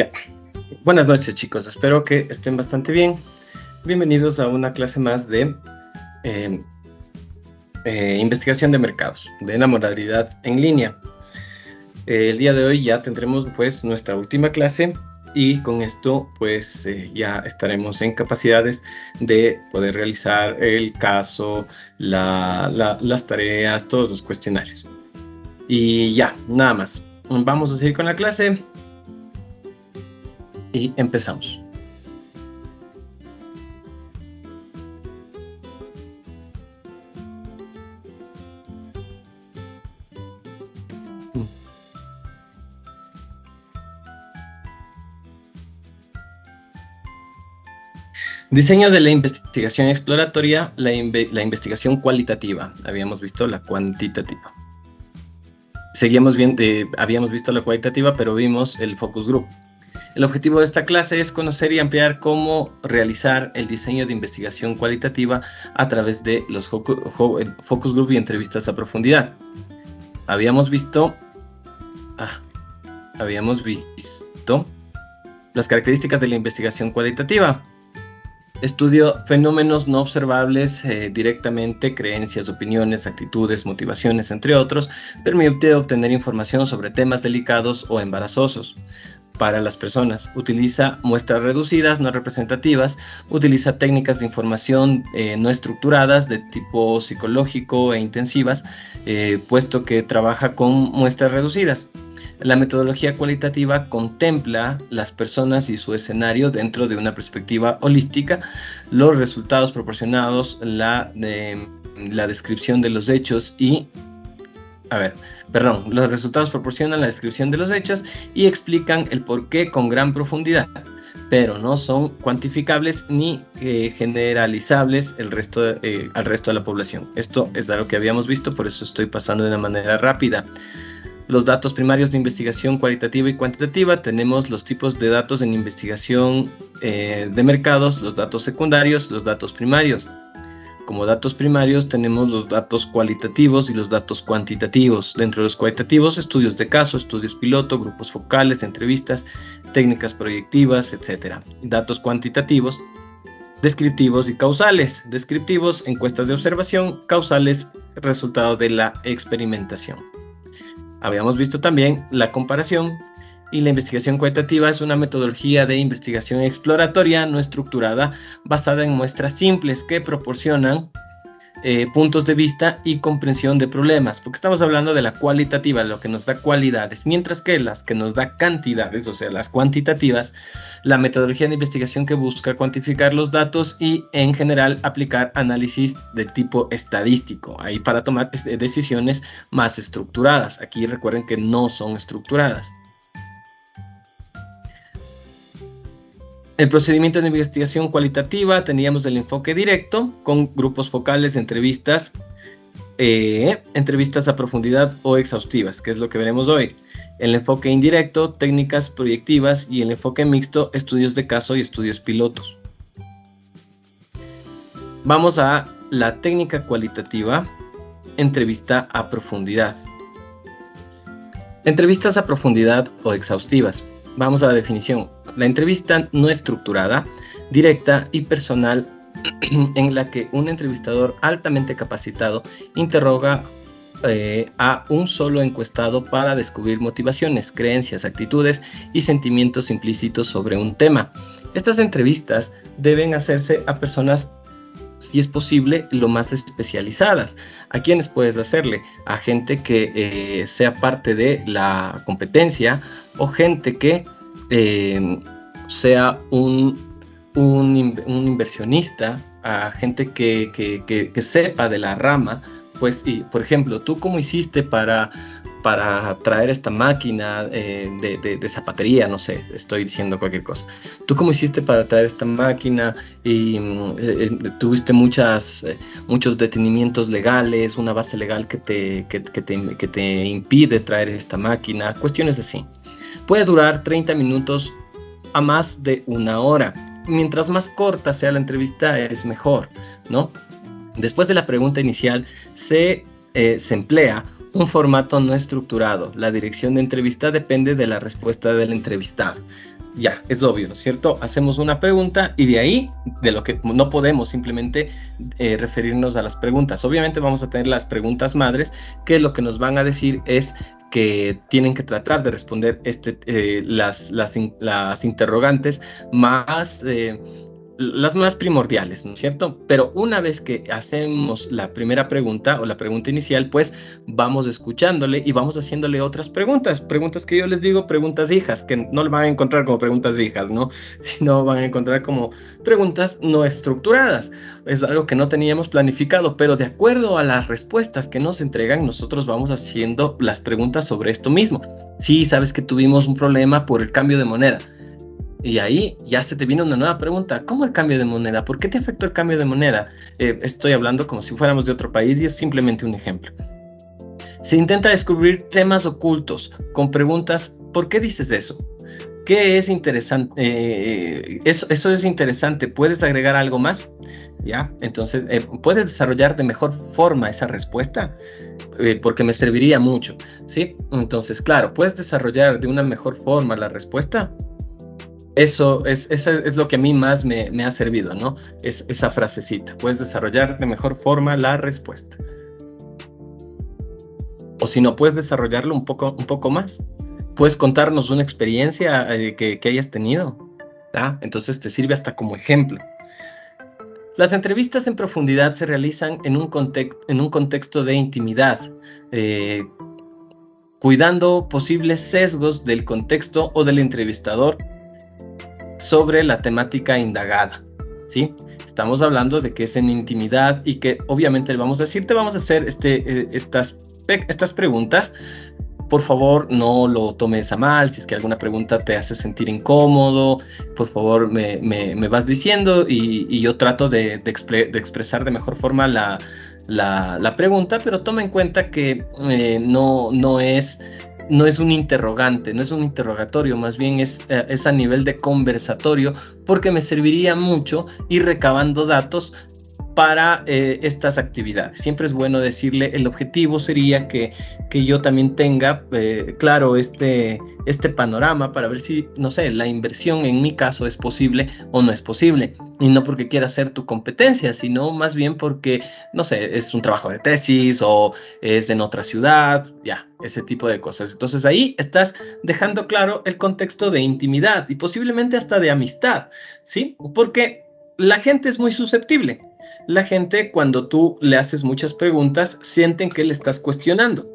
Ya. Buenas noches, chicos. Espero que estén bastante bien. Bienvenidos a una clase más de eh, investigación de mercados, de la modalidad en línea. El día de hoy ya tendremos pues nuestra última clase y con esto pues ya estaremos en capacidades de poder realizar el caso, las tareas, todos los cuestionarios. Y ya, nada más. Vamos a seguir con la clase y empezamos. Diseño de la investigación exploratoria, la investigación cualitativa. Habíamos visto la cuantitativa. Habíamos visto la cualitativa, pero vimos el focus group. El objetivo de esta clase es conocer y ampliar cómo realizar el diseño de investigación cualitativa a través de los focus group y entrevistas a profundidad. Habíamos visto las características de la investigación cualitativa. Estudio fenómenos no observables directamente, creencias, opiniones, actitudes, motivaciones, entre otros. Permite obtener información sobre temas delicados o embarazosos para las personas. Utiliza muestras reducidas, no representativas. Utiliza técnicas de información no estructuradas de tipo psicológico e intensivas, puesto que trabaja con muestras reducidas. La metodología cualitativa contempla las personas y su escenario dentro de una perspectiva holística. Los resultados proporcionados, la descripción de los hechos los resultados proporcionan la descripción de los hechos y explican el porqué con gran profundidad, pero no son cuantificables ni generalizables al resto de la población. Esto es algo que habíamos visto, por eso estoy pasando de una manera rápida. Los datos primarios de investigación cualitativa y cuantitativa. Tenemos los tipos de datos en investigación de mercados, los datos secundarios, los datos primarios. Como datos primarios tenemos los datos cualitativos y los datos cuantitativos. Dentro de los cualitativos, estudios de caso, estudios piloto, grupos focales, entrevistas, técnicas proyectivas, etc. Datos cuantitativos, descriptivos y causales. Descriptivos, encuestas de observación; causales, resultado de la experimentación. Habíamos visto también la comparación, y la investigación cualitativa es una metodología de investigación exploratoria no estructurada basada en muestras simples que proporcionan puntos de vista y comprensión de problemas, porque estamos hablando de la cualitativa, lo que nos da cualidades, mientras que las que nos da cantidades, o sea, las cuantitativas, la metodología de investigación que busca cuantificar los datos y en general aplicar análisis de tipo estadístico, ahí para tomar decisiones más estructuradas. Aquí recuerden que no son estructuradas. El procedimiento de investigación cualitativa: teníamos el enfoque directo con grupos focales, entrevistas a profundidad o exhaustivas, que es lo que veremos hoy. El enfoque indirecto, técnicas proyectivas, y el enfoque mixto, estudios de caso y estudios pilotos. Vamos a la técnica cualitativa, entrevista a profundidad. Entrevistas a profundidad o exhaustivas. Vamos a la definición. La entrevista no estructurada, directa y personal, en la que un entrevistador altamente capacitado interroga a un solo encuestado para descubrir motivaciones, creencias, actitudes y sentimientos implícitos sobre un tema. Estas entrevistas deben hacerse a personas, si es posible, lo más especializadas. ¿A quiénes puedes hacerle? A gente que sea parte de la competencia, o gente que sea un inversionista, a gente que sepa de la rama. Pues, y por ejemplo, ¿tú cómo hiciste para traer esta máquina de zapatería? No sé, estoy diciendo cualquier cosa. ¿Tú cómo hiciste para traer esta máquina? Y tuviste muchos detenimientos legales, una base legal que te impide traer esta máquina, cuestiones así. Puede durar 30 minutos a más de 1 hora. Mientras más corta sea la entrevista, es mejor, ¿no? Después de la pregunta inicial, se emplea un formato no estructurado. La dirección de entrevista depende de la respuesta del entrevistado. ya, es obvio, ¿no es cierto? Hacemos una pregunta y de ahí, de lo que no podemos simplemente referirnos a las preguntas. Obviamente vamos a tener las preguntas madres, que lo que nos van a decir es que tienen que tratar de responder las interrogantes más... las más primordiales, ¿no es cierto? Pero una vez que hacemos la primera pregunta o la pregunta inicial, pues vamos escuchándole y vamos haciéndole otras preguntas que yo les digo preguntas hijas, que no le van a encontrar como preguntas hijas, ¿no? Sino van a encontrar como preguntas no estructuradas. Es algo que no teníamos planificado, pero de acuerdo a las respuestas que nos entregan, nosotros vamos haciendo las preguntas sobre esto mismo. Sí, sabes que tuvimos un problema por el cambio de moneda. Y ahí ya se te viene una nueva pregunta. ¿Cómo el cambio de moneda? ¿Por qué te afectó el cambio de moneda? Estoy hablando como si fuéramos de otro país y es simplemente un ejemplo. Se intenta descubrir temas ocultos con preguntas. ¿Por qué dices eso? ¿Qué es interesante? Eso es interesante. ¿Puedes agregar algo más? ¿Ya? Entonces, ¿puedes desarrollar de mejor forma esa respuesta? Porque me serviría mucho, ¿sí? Entonces, claro, ¿puedes desarrollar de una mejor forma la respuesta? Eso es lo que a mí más me ha servido, ¿no? Es esa frasecita. Puedes desarrollar de mejor forma la respuesta. O si no, puedes desarrollarlo un poco más. Puedes contarnos una experiencia que hayas tenido. ¿Ah? Entonces te sirve hasta como ejemplo. Las entrevistas en profundidad se realizan en un contexto de intimidad, cuidando posibles sesgos del contexto o del entrevistador sobre la temática indagada, ¿sí? Estamos hablando de que es en intimidad y que obviamente le vamos a decir, te vamos a hacer estas preguntas. Por favor, no lo tomes a mal. Si es que alguna pregunta te hace sentir incómodo, por favor me vas diciendo y yo trato de expresar de mejor forma la pregunta, pero toma en cuenta que no es un interrogante, no es un interrogatorio, más bien es a nivel de conversatorio, porque me serviría mucho ir recabando datos para estas actividades. Siempre es bueno decirle, el objetivo sería que yo también tenga claro este panorama para ver si, no sé, la inversión en mi caso es posible o no es posible. Y no porque quiera hacer tu competencia, sino más bien porque, no sé, es un trabajo de tesis o es en otra ciudad, ya, ese tipo de cosas. Entonces ahí estás dejando claro el contexto de intimidad y posiblemente hasta de amistad, ¿sí? Porque la gente es muy susceptible. La gente, cuando tú le haces muchas preguntas, sienten que le estás cuestionando.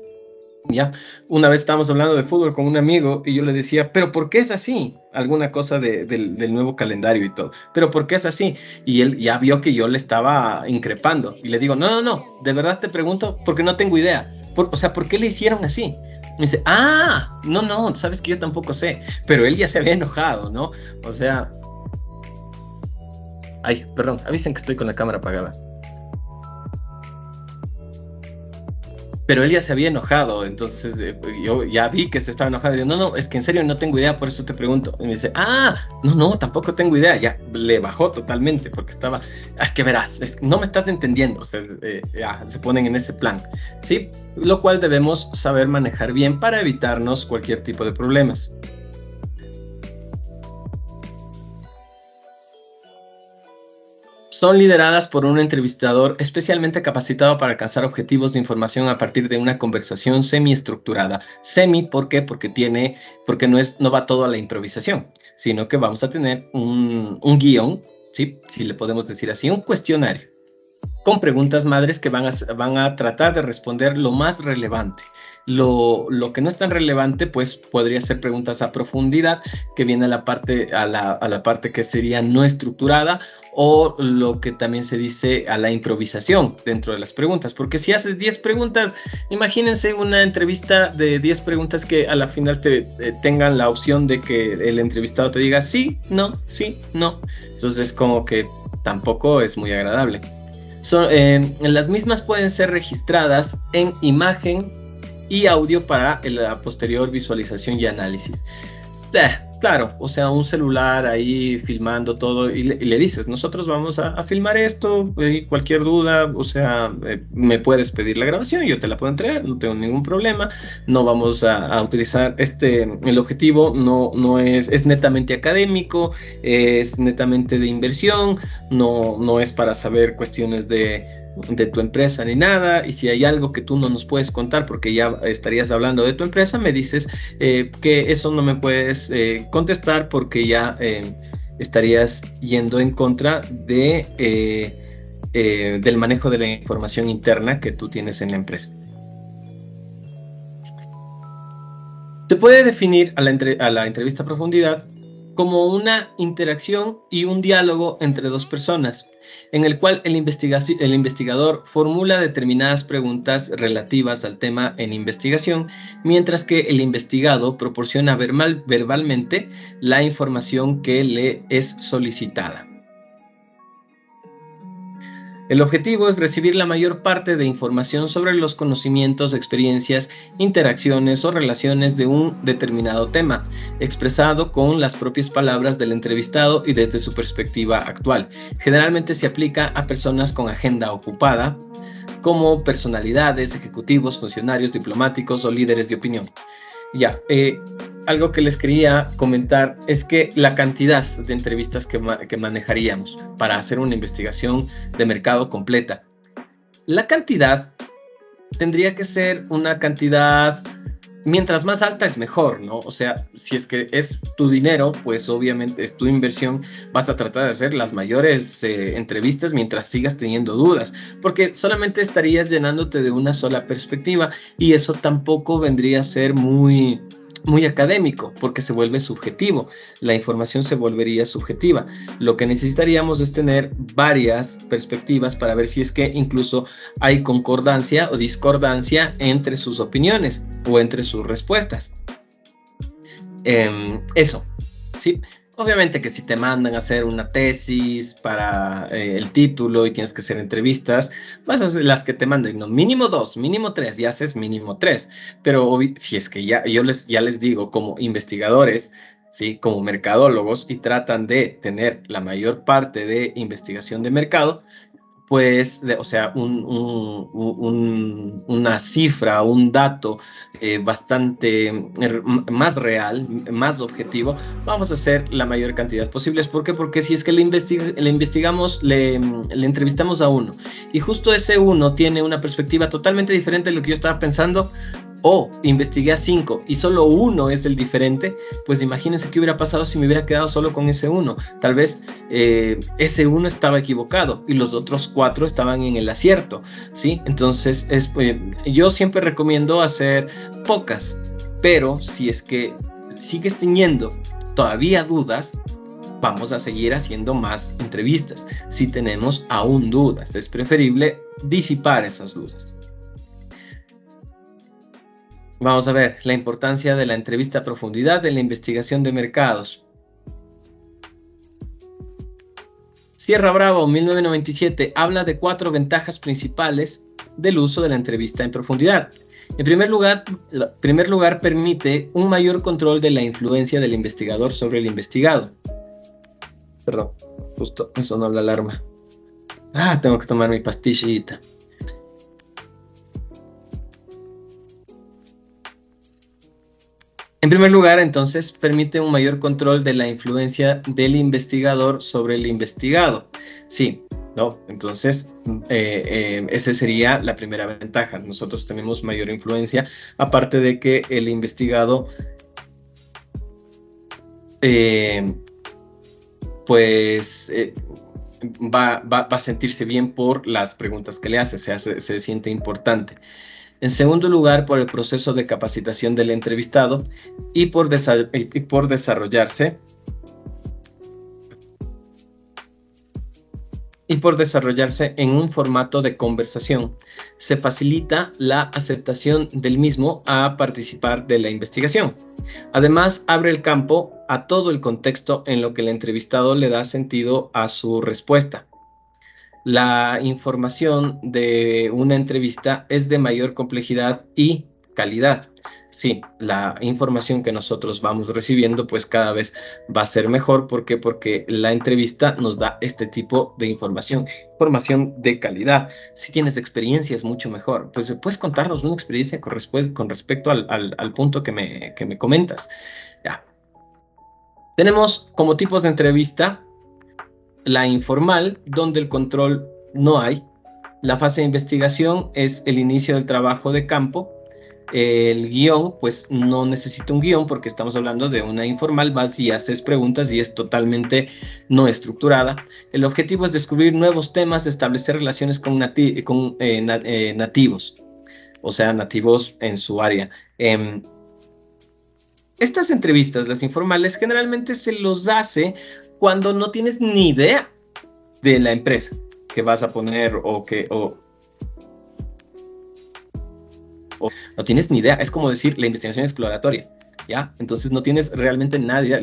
¿Ya? Una vez estábamos hablando de fútbol con un amigo y yo le decía, ¿pero por qué es así? Alguna cosa del nuevo calendario y todo. ¿Pero por qué es así? Y él ya vio que yo le estaba increpando. Y le digo, no, de verdad te pregunto porque no tengo idea. O sea, ¿por qué le hicieron así? Me dice, no, sabes que yo tampoco sé. Pero él ya se había enojado, ¿no? O sea... Ay, perdón, avisen que estoy con la cámara apagada. Pero él ya se había enojado, entonces yo ya vi que se estaba enojado. Y digo, no, es que en serio no tengo idea, por eso te pregunto. Y me dice, no, tampoco tengo idea. Ya le bajó totalmente porque estaba, es que verás, no me estás entendiendo. O sea, ya se ponen en ese plan, ¿sí? Lo cual debemos saber manejar bien para evitarnos cualquier tipo de problemas. Son lideradas por un entrevistador especialmente capacitado para alcanzar objetivos de información a partir de una conversación semiestructurada. ¿Por qué? Porque no va todo a la improvisación, sino que vamos a tener un guión, ¿sí? Si le podemos decir así, un cuestionario, con preguntas madres que van a tratar de responder lo más relevante. Lo que no es tan relevante, pues podría ser preguntas a profundidad, que viene a la parte que sería no estructurada, o lo que también se dice a la improvisación dentro de las preguntas. Porque si haces 10 preguntas, imagínense una entrevista de 10 preguntas que a la final tengan la opción de que el entrevistado te diga sí, no. Entonces como que tampoco es muy agradable. Las mismas pueden ser registradas en imagen y audio para la posterior visualización y análisis. claro, o sea, un celular ahí filmando todo y le dices, nosotros vamos a filmar esto, cualquier duda, o sea, me puedes pedir la grabación, yo te la puedo entregar, no tengo ningún problema, no vamos a utilizar el objetivo no es netamente académico, es netamente de inversión, no es para saber cuestiones de tu empresa ni nada, y si hay algo que tú no nos puedes contar porque ya estarías hablando de tu empresa, me dices que eso no me puedes contestar porque ya estarías yendo en contra del manejo de la información interna que tú tienes en la empresa. Se puede definir a la entrevista a profundidad como una interacción y un diálogo entre dos personas, en el cual el investigador formula determinadas preguntas relativas al tema en investigación, mientras que el investigado proporciona verbalmente la información que le es solicitada. El objetivo es recibir la mayor parte de información sobre los conocimientos, experiencias, interacciones o relaciones de un determinado tema, expresado con las propias palabras del entrevistado y desde su perspectiva actual. Generalmente se aplica a personas con agenda ocupada, como personalidades, ejecutivos, funcionarios diplomáticos o líderes de opinión. Ya, algo que les quería comentar es que la cantidad de entrevistas que manejaríamos para hacer una investigación de mercado completa, la cantidad tendría que ser una cantidad, mientras más alta es mejor, ¿no? O sea, si es que es tu dinero, pues obviamente es tu inversión, vas a tratar de hacer las mayores entrevistas mientras sigas teniendo dudas, porque solamente estarías llenándote de una sola perspectiva y eso tampoco vendría a ser muy académico, porque se vuelve subjetivo, la información se volvería subjetiva. Lo que necesitaríamos es tener varias perspectivas para ver si es que incluso hay concordancia o discordancia entre sus opiniones o entre sus respuestas. Eso, ¿sí? Obviamente que si te mandan a hacer una tesis para el título y tienes que hacer entrevistas, vas a hacer las que te manden, no, mínimo 2, mínimo 3, y haces mínimo 3. Pero si es que ya les digo, como investigadores, ¿sí? Como mercadólogos, y tratan de tener la mayor parte de investigación de mercado, pues, o sea, una cifra, un dato bastante más real, más objetivo, vamos a hacer la mayor cantidad posible. ¿Por qué? Porque si es que le investigamos, le entrevistamos a uno y justo ese uno tiene una perspectiva totalmente diferente de lo que yo estaba pensando, o investigué a 5 y solo uno es el diferente, pues imagínense qué hubiera pasado si me hubiera quedado solo con ese uno. Tal vez ese uno estaba equivocado y los otros 4 estaban en el acierto, ¿sí? Entonces, yo siempre recomiendo hacer pocas, pero si es que sigues teniendo todavía dudas, vamos a seguir haciendo más entrevistas. Si tenemos aún dudas, es preferible disipar esas dudas. Vamos a ver la importancia de la entrevista a profundidad en la investigación de mercados. Sierra Bravo, 1997, habla de 4 ventajas principales del uso de la entrevista en profundidad. En primer lugar, permite un mayor control de la influencia del investigador sobre el investigado. Perdón, justo me sonó la alarma. Tengo que tomar mi pastillita. En primer lugar, entonces, permite un mayor control de la influencia del investigador sobre el investigado. Sí, ¿no? Entonces, esa sería la primera ventaja. Nosotros tenemos mayor influencia, aparte de que el investigado, va a sentirse bien por las preguntas que le hace, se siente importante. En segundo lugar, por el proceso de capacitación del entrevistado y por desarrollarse en un formato de conversación. Se facilita la aceptación del mismo a participar de la investigación. Además, abre el campo a todo el contexto en lo que el entrevistado le da sentido a su respuesta. La información de una entrevista es de mayor complejidad y calidad. sí, la información que nosotros vamos recibiendo pues cada vez va a ser mejor. ¿Por qué? Porque la entrevista nos da este tipo de información de calidad. Si tienes experiencia es mucho mejor. Pues puedes contarnos una experiencia con respecto al punto que me comentas. Ya. Tenemos como tipos de entrevista la informal, donde el control no hay. La fase de investigación es el inicio del trabajo de campo. El guión, pues no necesita un guión porque estamos hablando de una informal, vas y haces preguntas y es totalmente no estructurada. El objetivo es descubrir nuevos temas, establecer relaciones con, nativos, o sea, nativos en su área. Estas entrevistas, las informales, generalmente se los hace cuando no tienes ni idea de la empresa que vas a poner o no tienes ni idea. Es como decir la investigación exploratoria, ¿ya? Entonces no tienes realmente nada de idea.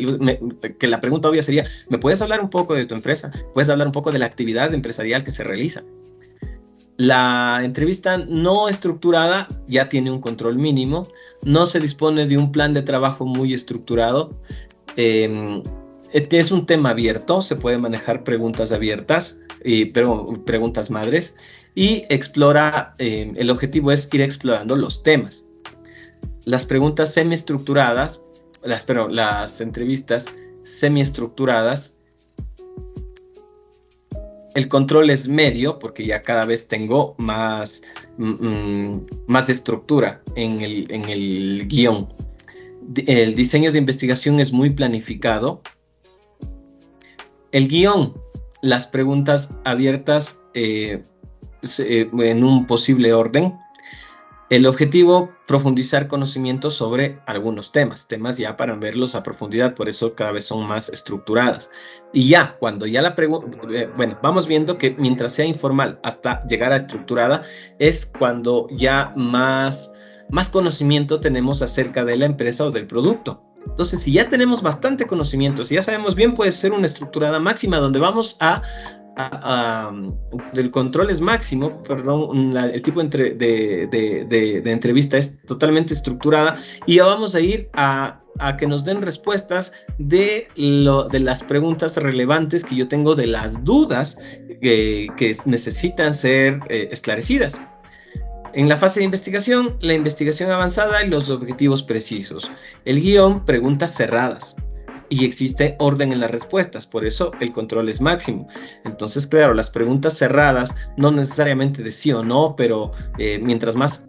Que la pregunta obvia sería, ¿me puedes hablar un poco de tu empresa? ¿Puedes hablar un poco de la actividad empresarial que se realiza? La entrevista no estructurada ya tiene un control mínimo, no se dispone de un plan de trabajo muy estructurado. Es un tema abierto, se puede manejar preguntas abiertas, pero preguntas madres, y explora, el objetivo es ir explorando los temas. Las preguntas semiestructuradas, las entrevistas semiestructuradas, el control es medio, porque ya cada vez tengo más estructura en el guión. El diseño de investigación es muy planificado. El guión, las preguntas abiertas en un posible orden. El objetivo, profundizar conocimientos sobre algunos temas ya para verlos a profundidad, por eso cada vez son más estructuradas. Y ya, cuando ya la pregunta, bueno, vamos viendo que mientras sea informal hasta llegar a estructurada, es cuando ya más conocimiento tenemos acerca de la empresa o del producto. Entonces, si ya tenemos bastante conocimiento, si ya sabemos bien, puede ser una estructurada máxima donde vamos el control es máximo, perdón, el tipo de entrevista es totalmente estructurada y ya vamos a ir a que nos den respuestas de las preguntas relevantes que yo tengo, de las dudas que necesitan ser esclarecidas. En la fase de investigación, la investigación avanzada y los objetivos precisos. El guión, preguntas cerradas. Y existe orden en las respuestas, por eso el control es máximo. Entonces, claro, las preguntas cerradas, no necesariamente de sí o no, pero mientras más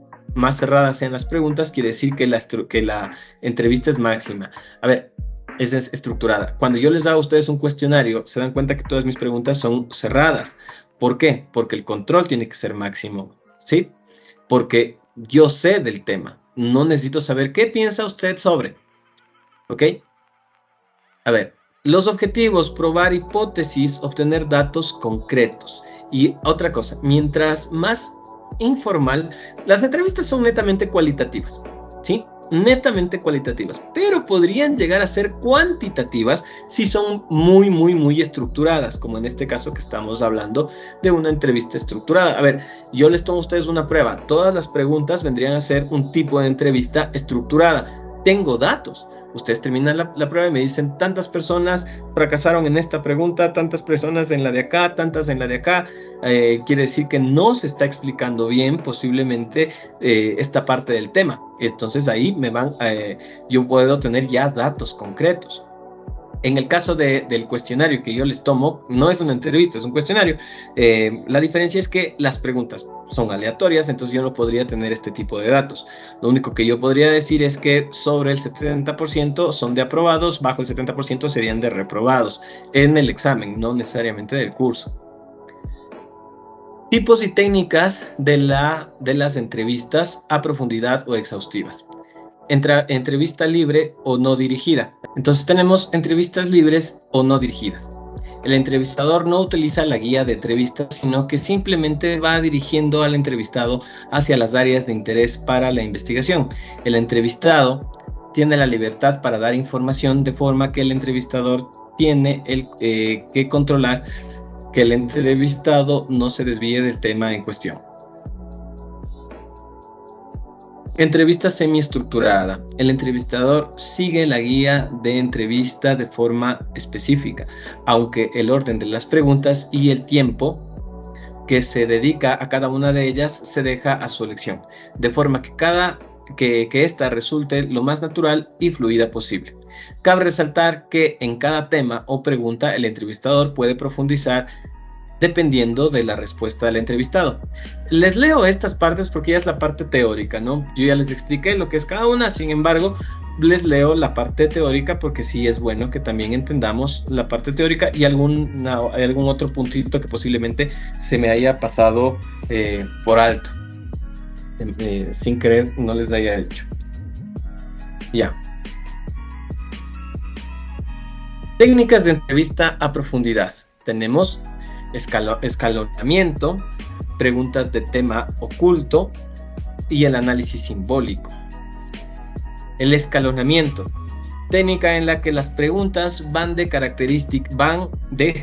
cerradas sean las preguntas, quiere decir que la entrevista es máxima. A ver, es estructurada. Cuando yo les hago a ustedes un cuestionario, se dan cuenta que todas mis preguntas son cerradas. ¿Por qué? Porque el control tiene que ser máximo, ¿sí? Porque yo sé del tema. No necesito saber qué piensa usted sobre. ¿Ok? A ver, los objetivos, probar hipótesis, obtener datos concretos. Y otra cosa, mientras más informal, las entrevistas son netamente cualitativas, ¿sí? Netamente cualitativas, pero podrían llegar a ser cuantitativas si son muy estructuradas, como en este caso que estamos hablando de una entrevista estructurada. A ver, yo les tomo a ustedes una prueba. Todas las preguntas vendrían a ser un tipo de entrevista estructurada. Tengo datos. Ustedes terminan la prueba y me dicen, tantas personas fracasaron en esta pregunta, tantas personas en la de acá, tantas en la de acá. Quiere decir que no se está explicando bien posiblemente esta parte del tema. Entonces ahí yo puedo tener ya datos concretos. En el caso del cuestionario que yo les tomo, no es una entrevista, es un cuestionario. La diferencia es que las preguntas son aleatorias, entonces yo no podría tener este tipo de datos. Lo único que yo podría decir es que sobre el 70% son de aprobados, bajo el 70% serían de reprobados en el examen, no necesariamente del curso. Tipos y técnicas de las entrevistas a profundidad o exhaustivas. Entrevista libre o no dirigida. Entonces tenemos entrevistas libres o no dirigidas. El entrevistador no utiliza la guía de entrevistas, sino que simplemente va dirigiendo al entrevistado hacia las áreas de interés para la investigación. El entrevistado tiene la libertad para dar información, de forma que el entrevistador tiene que controlar que el entrevistado no se desvíe del tema en cuestión. Entrevista semiestructurada. El entrevistador sigue la guía de entrevista de forma específica, aunque el orden de las preguntas y el tiempo que se dedica a cada una de ellas se deja a su elección, de forma que ésta resulte lo más natural y fluida posible. Cabe resaltar que en cada tema o pregunta el entrevistador puede profundizar dependiendo de la respuesta del entrevistado. Les leo estas partes porque ya es la parte teórica, ¿no? Yo ya les expliqué lo que es cada una, sin embargo, les leo la parte teórica porque sí es bueno que también entendamos la parte teórica y algún otro puntito que posiblemente se me haya pasado por alto. Sin querer no les haya hecho. Ya. Técnicas de entrevista a profundidad. Tenemos escalonamiento, preguntas de tema oculto y el análisis simbólico. El escalonamiento, técnica en la que las preguntas van de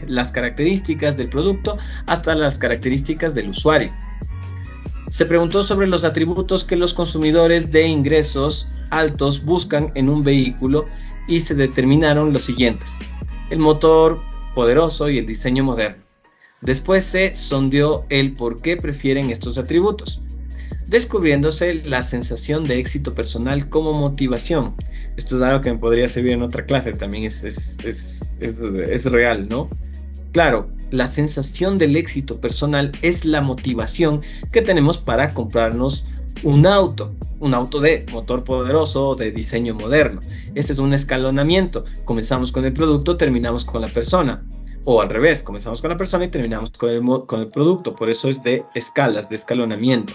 las características del producto hasta las características del usuario. Se preguntó sobre los atributos que los consumidores de ingresos altos buscan en un vehículo y se determinaron los siguientes: el motor poderoso y el diseño moderno. Después se sondeó el por qué prefieren estos atributos, descubriéndose la sensación de éxito personal como motivación. Esto es algo que me podría servir en otra clase, también es real, ¿no? Claro, la sensación del éxito personal es la motivación que tenemos para comprarnos un auto de motor poderoso o de diseño moderno. Este es un escalonamiento. Comenzamos con el producto, terminamos con la persona. O al revés, comenzamos con la persona y terminamos con el producto. Por eso es de escalas, de escalonamiento.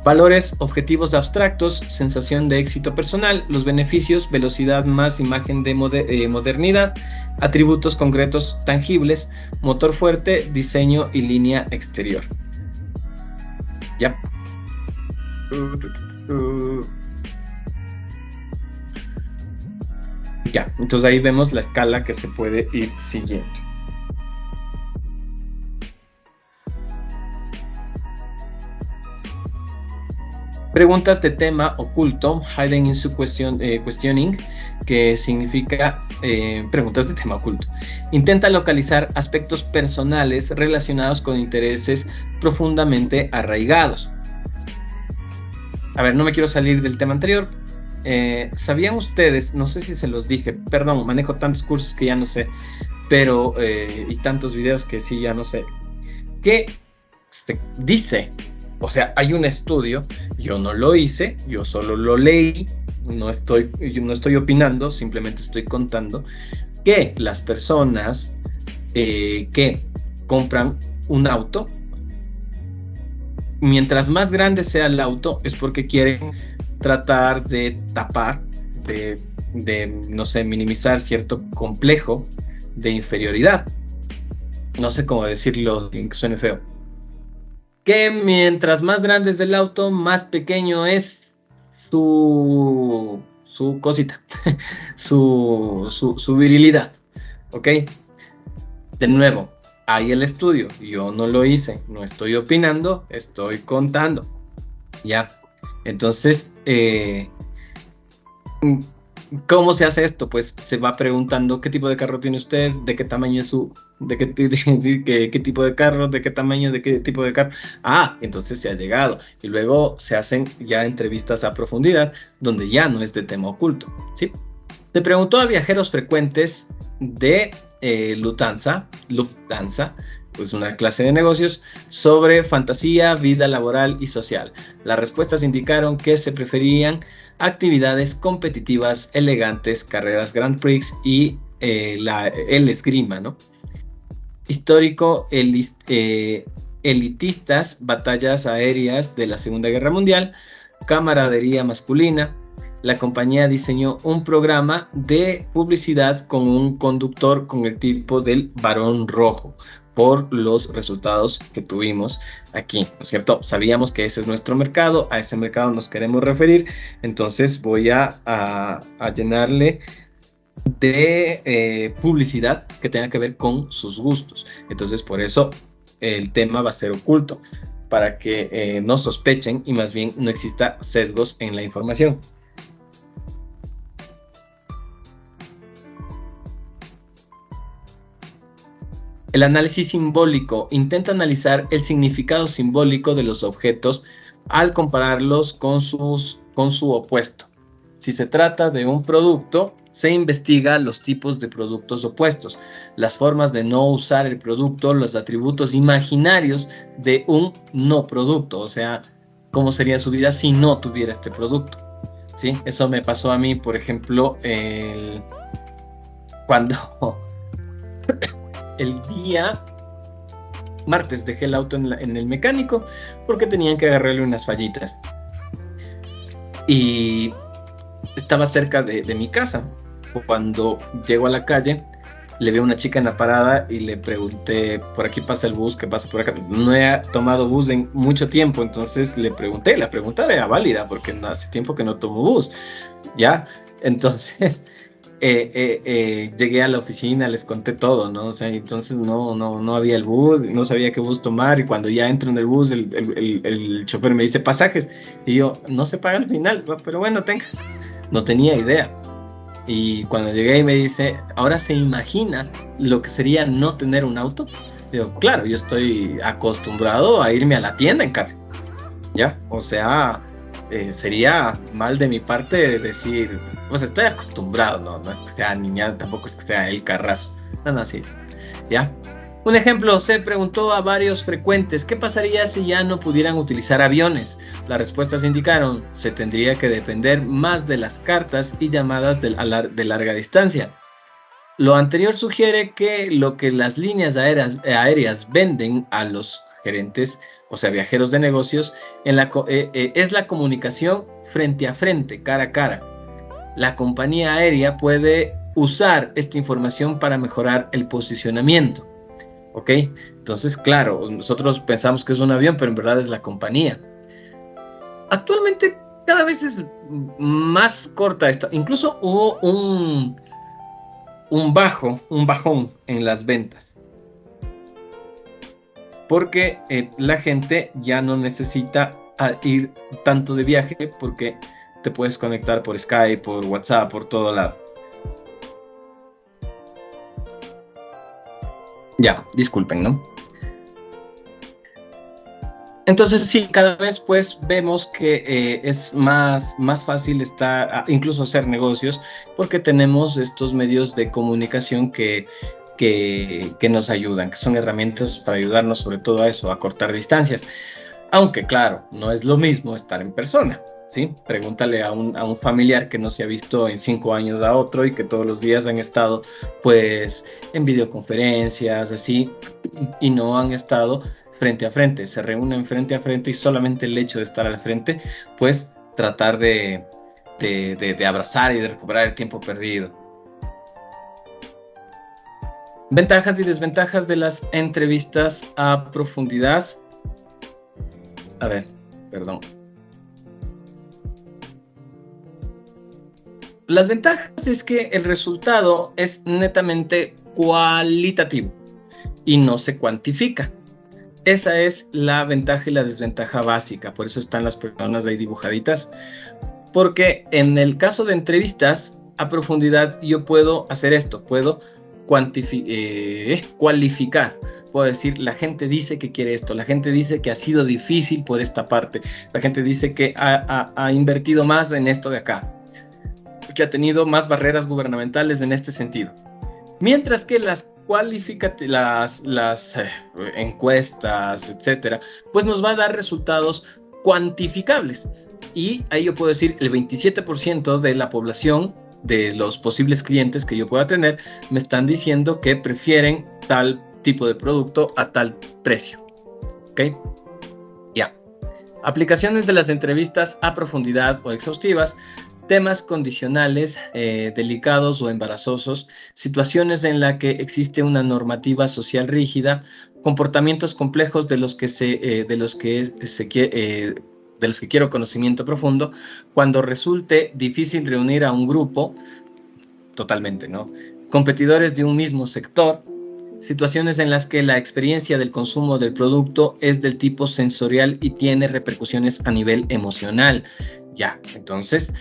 Valores objetivos abstractos, sensación de éxito personal, los beneficios, velocidad más imagen de modernidad, atributos concretos tangibles, motor fuerte, diseño y línea exterior. Ya. Ya, entonces ahí vemos la escala que se puede ir siguiendo. Preguntas de tema oculto, hidden in su questioning, que significa preguntas de tema oculto. Intenta localizar aspectos personales relacionados con intereses profundamente arraigados. A ver, no me quiero salir del tema anterior. ¿Sabían ustedes, no sé si se los dije, perdón, manejo tantos cursos que ya no sé, pero y tantos videos que sí ya no sé, que se dice, o sea, hay un estudio, yo no lo hice, yo solo lo leí, yo no estoy opinando, simplemente estoy contando, que las personas que compran un auto, mientras más grande sea el auto, es porque quieren tratar de tapar, no sé, minimizar cierto complejo de inferioridad. No sé cómo decirlo sin que suene feo. Que mientras más grande es el auto, más pequeño es su cosita, su virilidad, ¿ok? De nuevo, hay el estudio, yo no lo hice, no estoy opinando, estoy contando, ¿ya? Entonces, ¿cómo se hace esto? Pues se va preguntando qué tipo de carro tiene usted, de qué tamaño es qué tipo de carro, de qué tamaño, de qué tipo de carro. Ah, entonces se ha llegado. Y luego se hacen ya entrevistas a profundidad, donde ya no es de tema oculto, ¿sí? Se preguntó a viajeros frecuentes de Lufthansa, pues una clase de negocios, sobre fantasía, vida laboral y social. Las respuestas indicaron que se preferían actividades competitivas, elegantes, carreras Grand Prix y el esgrima, ¿no? Histórico, elitistas, batallas aéreas de la Segunda Guerra Mundial, camaradería masculina. La compañía diseñó un programa de publicidad con un conductor con el tipo del varón rojo, por los resultados que tuvimos aquí, ¿no es cierto? Sabíamos que ese es nuestro mercado, a ese mercado nos queremos referir, entonces voy a llenarle de publicidad que tenga que ver con sus gustos. Entonces, por eso el tema va a ser oculto. para que no sospechen y más bien no exista sesgos en la información. El análisis simbólico intenta analizar el significado simbólico de los objetos al compararlos con su opuesto. Si se trata de un producto, se investiga los tipos de productos opuestos, las formas de no usar el producto, los atributos imaginarios de un no producto, o sea, cómo sería su vida si no tuviera este producto. ¿Sí? Eso me pasó a mí, por ejemplo, cuando el día martes dejé el auto en el mecánico porque tenían que agarrarle unas fallitas. Y estaba cerca de mi casa. Cuando llego a la calle, le veo a una chica en la parada y le pregunté, por aquí pasa el bus, ¿qué pasa por acá? No he tomado bus en mucho tiempo, entonces le pregunté, la pregunta era válida porque hace tiempo que no tomo bus, ¿ya? Entonces llegué a la oficina, les conté todo, ¿no? O sea, entonces no había el bus, no sabía qué bus tomar, y cuando ya entro en el bus, el chofer me dice pasajes, y yo, no se paga al final, pero bueno, tenga. No tenía idea. Y cuando llegué y me dice, ahora se imagina lo que sería no tener un auto. Digo, claro, yo estoy acostumbrado a irme a la tienda en carro, ¿ya? O sea, sería mal de mi parte decir, pues estoy acostumbrado, no es que sea niña, tampoco es que sea el carrazo. No, sí, ¿ya? Un ejemplo, se preguntó a varios frecuentes, ¿qué pasaría si ya no pudieran utilizar aviones? Las respuestas indicaron, se tendría que depender más de las cartas y llamadas de larga distancia. Lo anterior sugiere que lo que las líneas aéreas venden a los gerentes, o sea, viajeros de negocios, es la comunicación frente a frente, cara a cara. La compañía aérea puede usar esta información para mejorar el posicionamiento. ¿Ok? Entonces, claro, nosotros pensamos que es un avión, pero en verdad es la compañía. Actualmente cada vez es más corta esta. Incluso hubo un bajón en las ventas. Porque la gente ya no necesita ir tanto de viaje porque te puedes conectar por Skype, por WhatsApp, por todo lado. Ya, disculpen, ¿no? Entonces sí, cada vez pues vemos que es más fácil incluso hacer negocios porque tenemos estos medios de comunicación que nos ayudan, que son herramientas para ayudarnos sobre todo a eso, a cortar distancias. Aunque claro, no es lo mismo estar en persona, ¿sí? Pregúntale a un familiar que no se ha visto en 5 años a otro y que todos los días han estado pues en videoconferencias, así, y no han estado frente a frente, se reúnen frente a frente y solamente el hecho de estar al frente, pues tratar de abrazar y de recuperar el tiempo perdido. Ventajas y desventajas de las entrevistas a profundidad. A ver, perdón. Las ventajas es que el resultado es netamente cualitativo y no se cuantifica. Esa es la ventaja y la desventaja básica, por eso están las personas ahí dibujaditas, porque en el caso de entrevistas a profundidad yo puedo hacer esto, puedo cualificar, puedo decir, la gente dice que quiere esto, la gente dice que ha sido difícil por esta parte, la gente dice que ha invertido más en esto de acá, que ha tenido más barreras gubernamentales en este sentido. Mientras que las encuestas, etcétera, pues nos va a dar resultados cuantificables. Y ahí yo puedo decir, el 27% de la población, de los posibles clientes que yo pueda tener, me están diciendo que prefieren tal tipo de producto a tal precio. ¿Ok? Ya. Aplicaciones de las entrevistas a profundidad o exhaustivas. Temas condicionales, delicados o embarazosos, situaciones en las que existe una normativa social rígida, comportamientos complejos de los que quiero conocimiento profundo, cuando resulte difícil reunir a un grupo, totalmente, ¿no? Competidores de un mismo sector, situaciones en las que la experiencia del consumo del producto es del tipo sensorial y tiene repercusiones a nivel emocional. Ya, entonces,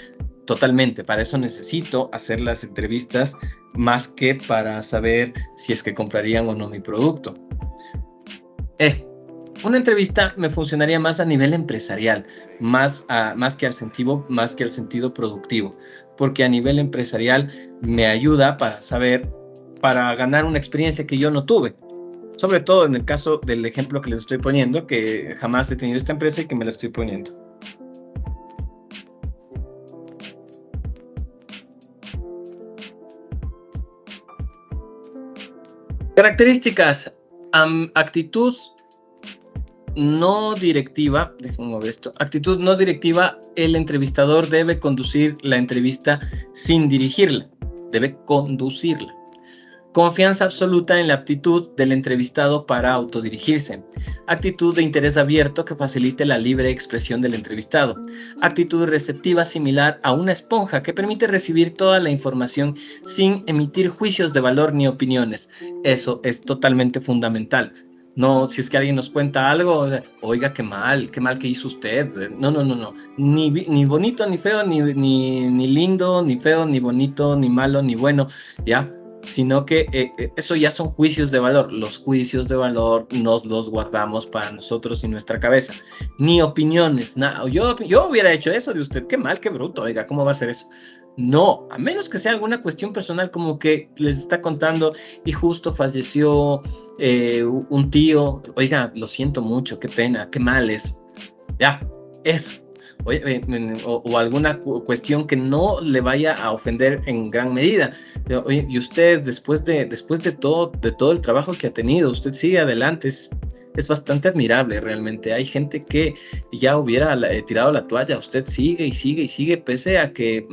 totalmente, para eso necesito hacer las entrevistas más que para saber si es que comprarían o no mi producto. Una entrevista me funcionaría más a nivel empresarial, más que al sentido productivo, porque a nivel empresarial me ayuda para saber, para ganar una experiencia que yo no tuve. Sobre todo en el caso del ejemplo que les estoy poniendo, que jamás he tenido esta empresa y que me la estoy poniendo. Características, actitud no directiva, déjenme ver esto, actitud no directiva, el entrevistador debe conducir la entrevista sin dirigirla, debe conducirla. Confianza absoluta en la aptitud del entrevistado para autodirigirse. Actitud de interés abierto que facilite la libre expresión del entrevistado. Actitud receptiva similar a una esponja que permite recibir toda la información sin emitir juicios de valor ni opiniones. Eso es totalmente fundamental. No, si es que alguien nos cuenta algo, oiga, qué mal que hizo usted. No, no, no, no. Ni bonito, ni feo, ni lindo, ni feo, ni bonito, ni malo, ni bueno. ¿Ya? Sino que eso ya son juicios de valor. Los juicios de valor nos los guardamos para nosotros y nuestra cabeza. Ni opiniones, nada. Yo hubiera hecho eso de usted, qué mal, qué bruto, oiga, ¿cómo va a ser eso? No, a menos que sea alguna cuestión personal, como que les está contando y justo falleció un tío, oiga, lo siento mucho, qué pena, qué mal eso. Ya, eso. Oye, o alguna cuestión que no le vaya a ofender en gran medida. Oye, y usted, después de todo el trabajo que ha tenido, usted sigue adelante, es bastante admirable realmente. Hay gente que ya hubiera tirado la toalla, usted sigue y sigue y sigue, pese a que,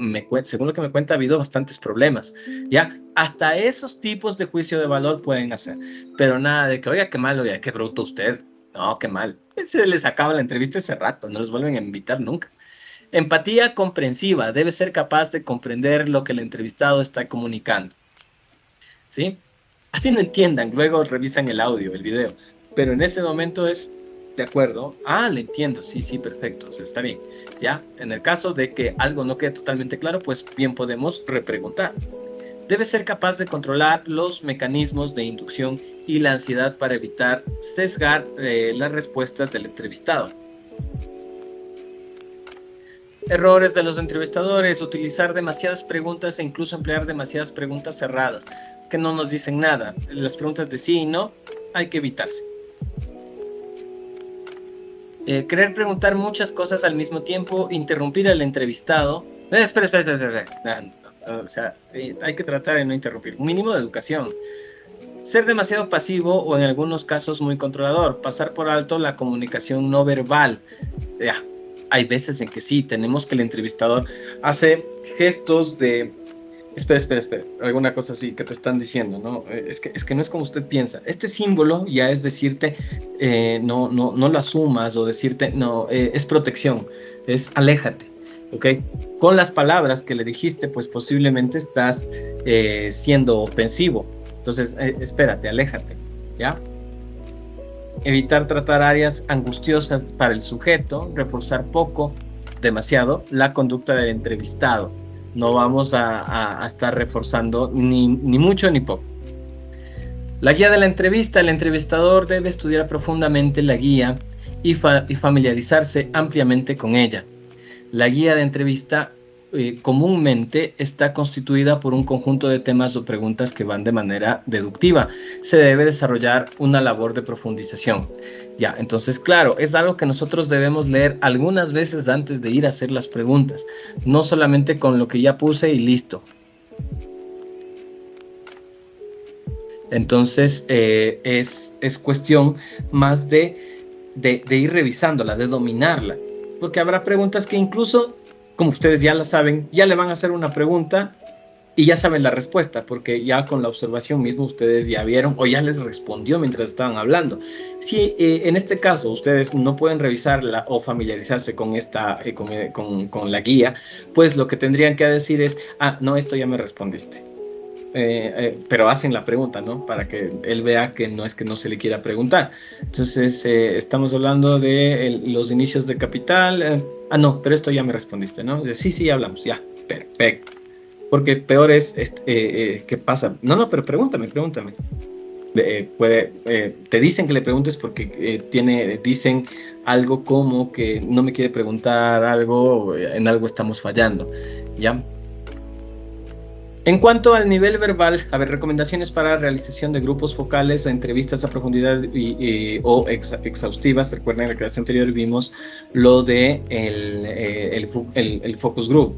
según lo que me cuenta, ha habido bastantes problemas. Ya, hasta esos tipos de juicio de valor pueden hacer, pero nada de que, oiga, qué malo, oiga, qué bruto usted. No, qué mal. Se les acaba la entrevista ese rato, no les vuelven a invitar nunca. Empatía comprensiva, debe ser capaz de comprender lo que el entrevistado está comunicando. ¿Sí? Así no entiendan, luego revisan el audio, el video, pero en ese momento es, de acuerdo, le entiendo, sí, sí, perfecto, o sea, está bien. Ya, en el caso de que algo no quede totalmente claro, pues bien podemos repreguntar. Debe ser capaz de controlar los mecanismos de inducción y la ansiedad para evitar sesgar las respuestas del entrevistado. Errores de los entrevistadores: utilizar demasiadas preguntas e incluso emplear demasiadas preguntas cerradas, que no nos dicen nada. Las preguntas de sí y no hay que evitarse. Querer preguntar muchas cosas al mismo tiempo, interrumpir al entrevistado. Espera. O sea, hay que tratar de no interrumpir. Un mínimo de educación. Ser demasiado pasivo o en algunos casos muy controlador. Pasar por alto la comunicación no verbal. Ya, hay veces en que sí, tenemos que el entrevistador hace gestos de espera, alguna cosa así que te están diciendo, ¿no? Es que no es como usted piensa. Este símbolo ya es decirte, no lo asumas, o decirte, no, es protección, es aléjate, ¿ok? Con las palabras que le dijiste, pues posiblemente estás siendo ofensivo. Entonces, espérate, aléjate, ¿ya? Evitar tratar áreas angustiosas para el sujeto, reforzar poco, demasiado, la conducta del entrevistado. No vamos a estar reforzando ni mucho ni poco. La guía de la entrevista: el entrevistador debe estudiar profundamente la guía y familiarizarse ampliamente con ella. La guía de entrevista comúnmente está constituida por un conjunto de temas o preguntas que van de manera deductiva. Se debe desarrollar una labor de profundización. Ya, entonces, claro, es algo que nosotros debemos leer algunas veces antes de ir a hacer las preguntas, no solamente con lo que ya puse y listo. Entonces, es cuestión más de ir revisándola, de dominarla, porque habrá preguntas que incluso, como ustedes ya la saben, ya le van a hacer una pregunta y ya saben la respuesta, porque ya con la observación misma ustedes ya vieron o ya les respondió mientras estaban hablando. Si en este caso ustedes no pueden revisarla o familiarizarse con con la guía, pues lo que tendrían que decir es, no, esto ya me respondiste. pero hacen la pregunta, ¿no? Para que él vea que no es que no se le quiera preguntar. Entonces, estamos hablando de los inicios de Capital. No, pero esto ya me respondiste, ¿no? Sí, sí, ya hablamos, ya, perfecto. Porque peor es, ¿qué pasa? No, pero pregúntame. Te dicen que le preguntes porque dicen algo como que no me quiere preguntar algo, en algo estamos fallando, ¿ya? En cuanto al nivel verbal, a ver, recomendaciones para realización de grupos focales, entrevistas a profundidad o exhaustivas. Recuerden, en la clase anterior vimos lo de el focus group.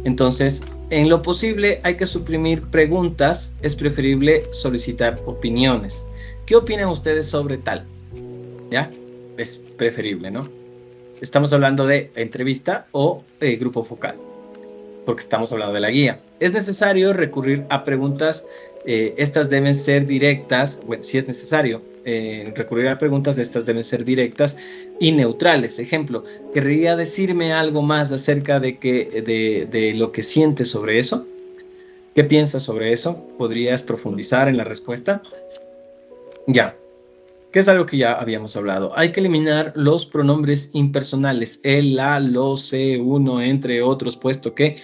Entonces, en lo posible hay que suprimir preguntas, es preferible solicitar opiniones. ¿Qué opinan ustedes sobre tal? ¿Ya? Es preferible, ¿no? Estamos hablando de entrevista o grupo focal, porque estamos hablando de la guía. Es necesario recurrir a preguntas, estas deben ser directas, bueno, si es necesario recurrir a preguntas, estas deben ser directas y neutrales. Ejemplo, ¿querría decirme algo más acerca de lo que sientes sobre eso? ¿Qué piensas sobre eso? ¿Podrías profundizar en la respuesta? Ya, que es algo que ya habíamos hablado. Hay que eliminar los pronombres impersonales, el, la, lo, se, uno, entre otros, puesto que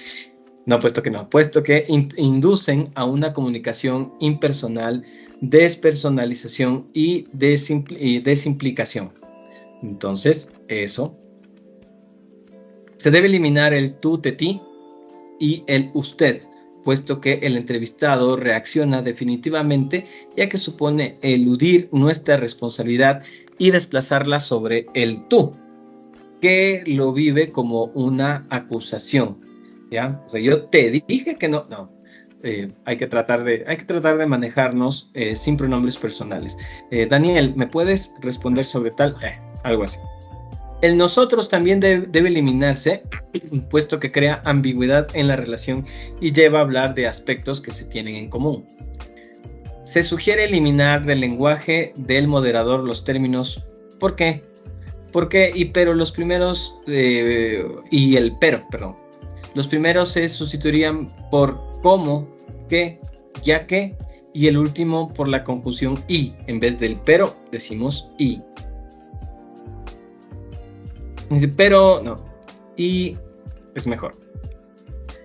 inducen a una comunicación impersonal, despersonalización y desimplicación. Entonces, eso. Se debe eliminar el tú, te, ti y el usted, puesto que el entrevistado reacciona definitivamente, ya que supone eludir nuestra responsabilidad y desplazarla sobre el tú, que lo vive como una acusación, ¿ya? O sea, yo te dije que no, hay que tratar de manejarnos sin pronombres personales. Daniel, ¿me puedes responder sobre tal? Algo así. El nosotros también debe eliminarse, puesto que crea ambigüedad en la relación y lleva a hablar de aspectos que se tienen en común. Se sugiere eliminar del lenguaje del moderador los términos ¿por qué? ¿Por qué? Y pero los primeros, y el pero, perdón. Los primeros se sustituirían por cómo, qué, ya que, y el último por la conjunción y. En vez del pero, decimos y. Dice, pero no, y es mejor.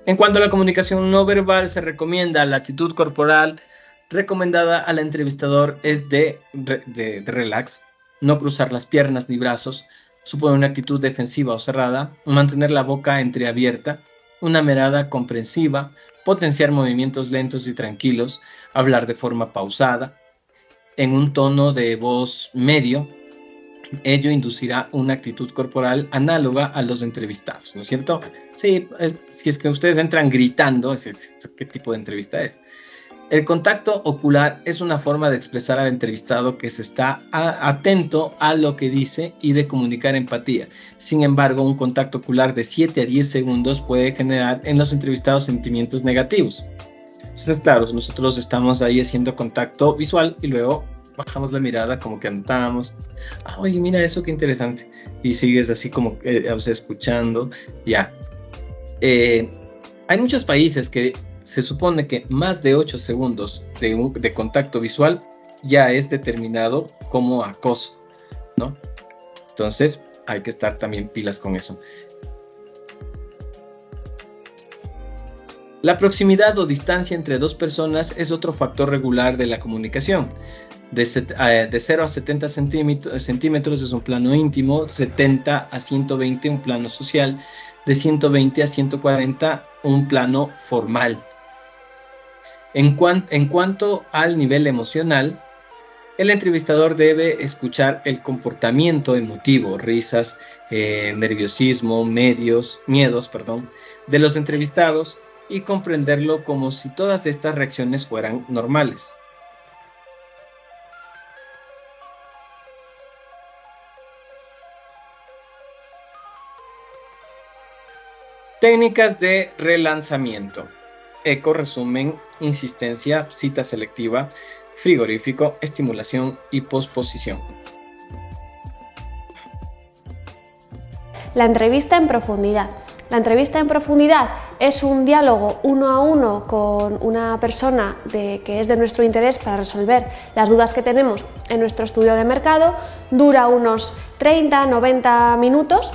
En cuanto a la comunicación no verbal, se recomienda la actitud corporal recomendada al entrevistador es de relax, no cruzar las piernas ni brazos, supone una actitud defensiva o cerrada, mantener la boca entreabierta, una mirada comprensiva, potenciar movimientos lentos y tranquilos, hablar de forma pausada, en un tono de voz medio. Ello inducirá una actitud corporal análoga a los entrevistados, ¿no es cierto? Sí, si es que ustedes entran gritando, ¿qué tipo de entrevista es? El contacto ocular es una forma de expresar al entrevistado que se está atento a lo que dice y de comunicar empatía. Sin embargo, un contacto ocular de 7 a 10 segundos puede generar en los entrevistados sentimientos negativos. Entonces, claro, nosotros estamos ahí haciendo contacto visual y luego bajamos la mirada como que anotamos. Oye, mira eso, qué interesante. Y sigues así como escuchando. Ya. Hay muchos países que se supone que más de 8 segundos de contacto visual ya es determinado como acoso, ¿no? Entonces, hay que estar también pilas con eso. La proximidad o distancia entre dos personas es otro factor regular de la comunicación. De 0 a 70 centímetros es un plano íntimo, 70 a 120 un plano social, de 120 a 140 un plano formal. En cuanto al nivel emocional, el entrevistador debe escuchar el comportamiento emotivo, risas, nerviosismo, miedos, de los entrevistados y comprenderlo como si todas estas reacciones fueran normales. Técnicas de relanzamiento. Eco, resumen, insistencia, cita selectiva, frigorífico, estimulación y posposición. La entrevista en profundidad. La entrevista en profundidad es un diálogo uno a uno con una persona que es de nuestro interés para resolver las dudas que tenemos en nuestro estudio de mercado. Dura unos 30-90 minutos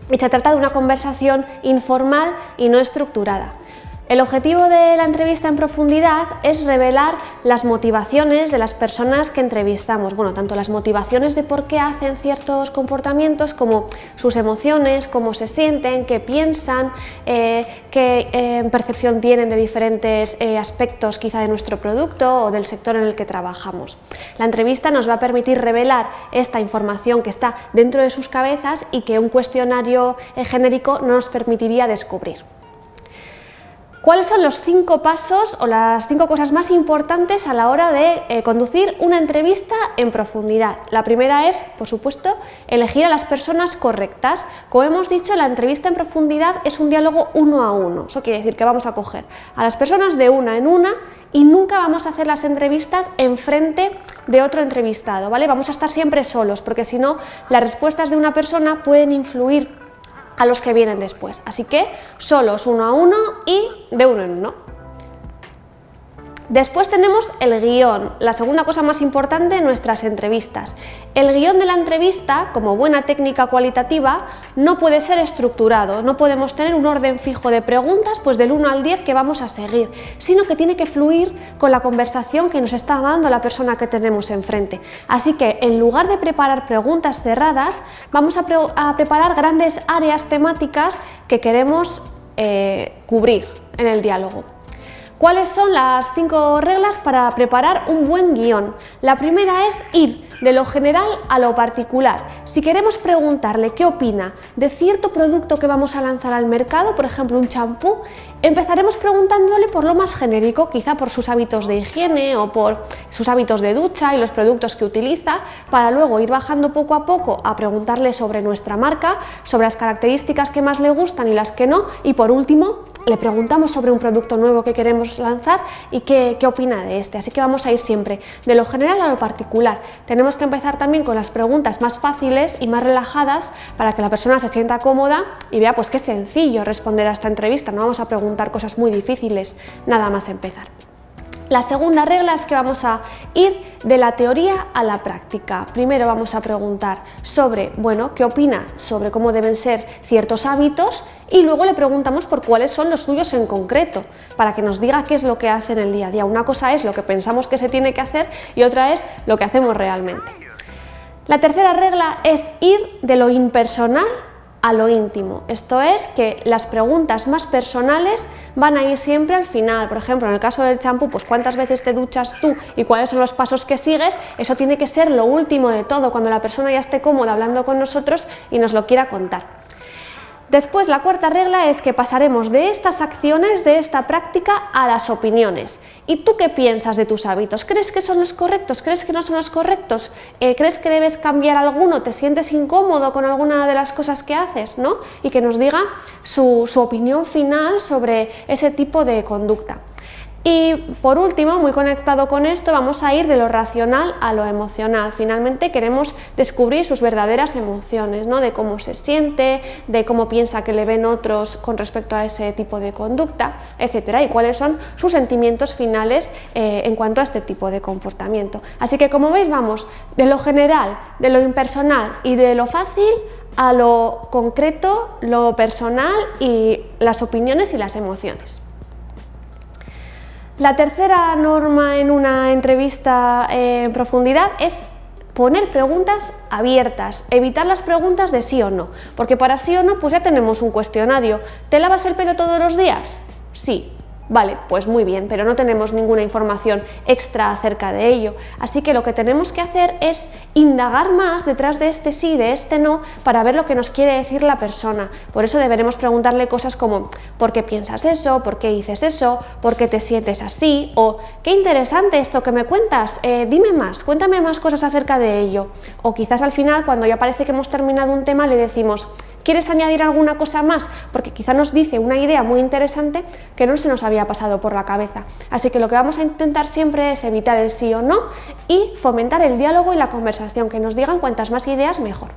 y se trata de una conversación informal y no estructurada. El objetivo de la entrevista en profundidad es revelar las motivaciones de las personas que entrevistamos, bueno, tanto las motivaciones de por qué hacen ciertos comportamientos como sus emociones, cómo se sienten, qué piensan, qué percepción tienen de diferentes aspectos quizá de nuestro producto o del sector en el que trabajamos. La entrevista nos va a permitir revelar esta información que está dentro de sus cabezas y que un cuestionario genérico no nos permitiría descubrir. ¿Cuáles son los 5 pasos o las 5 cosas más importantes a la hora de conducir una entrevista en profundidad? La primera es, por supuesto, elegir a las personas correctas. Como hemos dicho, la entrevista en profundidad es un diálogo uno a uno. Eso quiere decir que vamos a coger a las personas de una en una y nunca vamos a hacer las entrevistas enfrente de otro entrevistado, ¿vale? Vamos a estar siempre solos, porque si no, las respuestas de una persona pueden influir a los que vienen después. Así que solos uno a uno y de uno en uno. Después tenemos el guión, la segunda cosa más importante en nuestras entrevistas. El guión de la entrevista, como buena técnica cualitativa, no puede ser estructurado, no podemos tener un orden fijo de preguntas, pues del 1 al 10 que vamos a seguir, sino que tiene que fluir con la conversación que nos está dando la persona que tenemos enfrente. Así que en lugar de preparar preguntas cerradas, vamos a preparar grandes áreas temáticas que queremos cubrir en el diálogo. ¿Cuáles son las 5 reglas para preparar un buen guión? La primera es ir de lo general a lo particular. Si queremos preguntarle qué opina de cierto producto que vamos a lanzar al mercado, por ejemplo un champú, empezaremos preguntándole por lo más genérico, quizá por sus hábitos de higiene o por sus hábitos de ducha y los productos que utiliza, para luego ir bajando poco a poco a preguntarle sobre nuestra marca, sobre las características que más le gustan y las que no, y por último le preguntamos sobre un producto nuevo que queremos lanzar y qué opina de este. Así que vamos a ir siempre de lo general a lo particular. Tenemos que empezar también con las preguntas más fáciles y más relajadas para que la persona se sienta cómoda y vea pues qué sencillo responder a esta entrevista. No vamos a preguntar cosas muy difíciles nada más empezar. La segunda regla es que vamos a ir de la teoría a la práctica. Primero vamos a preguntar sobre, qué opina sobre cómo deben ser ciertos hábitos y luego le preguntamos por cuáles son los suyos en concreto, para que nos diga qué es lo que hace en el día a día. Una cosa es lo que pensamos que se tiene que hacer y otra es lo que hacemos realmente. La tercera regla es ir de lo impersonal a lo íntimo. Esto es que las preguntas más personales van a ir siempre al final. Por ejemplo, en el caso del champú, pues cuántas veces te duchas tú y cuáles son los pasos que sigues, eso tiene que ser lo último de todo, cuando la persona ya esté cómoda hablando con nosotros y nos lo quiera contar. Después, la cuarta regla es que pasaremos de estas acciones, de esta práctica, a las opiniones. ¿Y tú qué piensas de tus hábitos? ¿Crees que son los correctos? ¿Crees que no son los correctos? ¿Crees que debes cambiar alguno? ¿Te sientes incómodo con alguna de las cosas que haces? ¿No? Y que nos diga su opinión final sobre ese tipo de conducta. Y por último, muy conectado con esto, vamos a ir de lo racional a lo emocional. Finalmente queremos descubrir sus verdaderas emociones, ¿no? De cómo se siente, de cómo piensa que le ven otros con respecto a ese tipo de conducta, etcétera, y cuáles son sus sentimientos finales en cuanto a este tipo de comportamiento. Así que, como veis, vamos de lo general, de lo impersonal y de lo fácil a lo concreto, lo personal y las opiniones y las emociones. La tercera norma en una entrevista en profundidad es poner preguntas abiertas, evitar las preguntas de sí o no, porque para sí o no pues ya tenemos un cuestionario. ¿Te lavas el pelo todos los días? Sí. Vale, pues muy bien, pero no tenemos ninguna información extra acerca de ello. Así que lo que tenemos que hacer es indagar más detrás de este sí, de este no, para ver lo que nos quiere decir la persona. Por eso deberemos preguntarle cosas como ¿por qué piensas eso? ¿Por qué dices eso? ¿Por qué te sientes así? O ¿qué interesante esto que me cuentas? Dime más, cuéntame más cosas acerca de ello. O quizás al final, cuando ya parece que hemos terminado un tema, le decimos ¿quieres añadir alguna cosa más? Porque quizá nos dice una idea muy interesante que no se nos había pasado por la cabeza. Así que lo que vamos a intentar siempre es evitar el sí o no y fomentar el diálogo y la conversación, que nos digan cuantas más ideas mejor.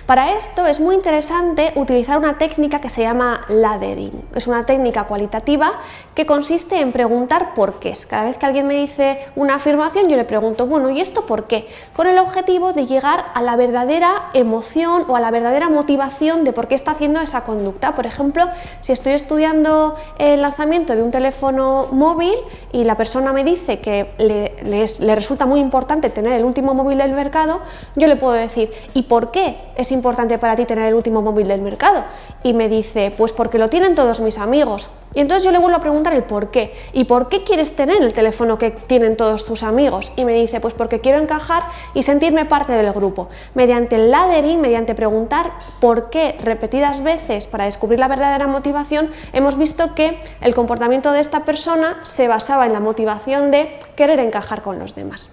Para esto es muy interesante utilizar una técnica que se llama laddering. Es una técnica cualitativa que consiste en preguntar por qué. Cada vez que alguien me dice una afirmación, yo le pregunto, bueno, ¿y esto por qué? Con el objetivo de llegar a la verdadera emoción o a la verdadera motivación de por qué está haciendo esa conducta. Por ejemplo, si estoy estudiando el lanzamiento de un teléfono móvil y la persona me dice que le resulta muy importante tener el último móvil del mercado, yo le puedo decir, ¿y por qué es importante para ti tener el último móvil del mercado? Y me dice, pues porque lo tienen todos mis amigos. Y entonces yo le vuelvo a preguntar el por qué. ¿Y por qué quieres tener el teléfono que tienen todos tus amigos? Y me dice, pues porque quiero encajar y sentirme parte del grupo. Mediante el laddering, mediante preguntar por qué repetidas veces para descubrir la verdadera motivación, hemos visto que el comportamiento de esta persona se basaba en la motivación de querer encajar con los demás.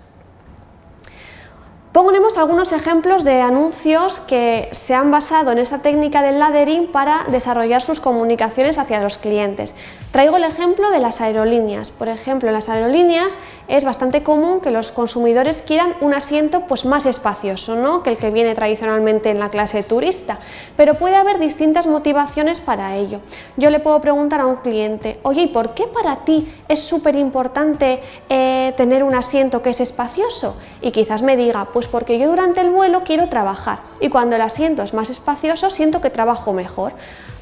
Ponemos algunos ejemplos de anuncios que se han basado en esta técnica del laddering para desarrollar sus comunicaciones hacia los clientes. Traigo el ejemplo de las aerolíneas. Por ejemplo, en las aerolíneas es bastante común que los consumidores quieran un asiento pues, más espacioso, ¿no?, que el que viene tradicionalmente en la clase turista, pero puede haber distintas motivaciones para ello. Yo le puedo preguntar a un cliente, oye, ¿y por qué para ti es súper importante tener un asiento que es espacioso? Y quizás me diga, pues porque yo durante el vuelo quiero trabajar y cuando el asiento es más espacioso siento que trabajo mejor.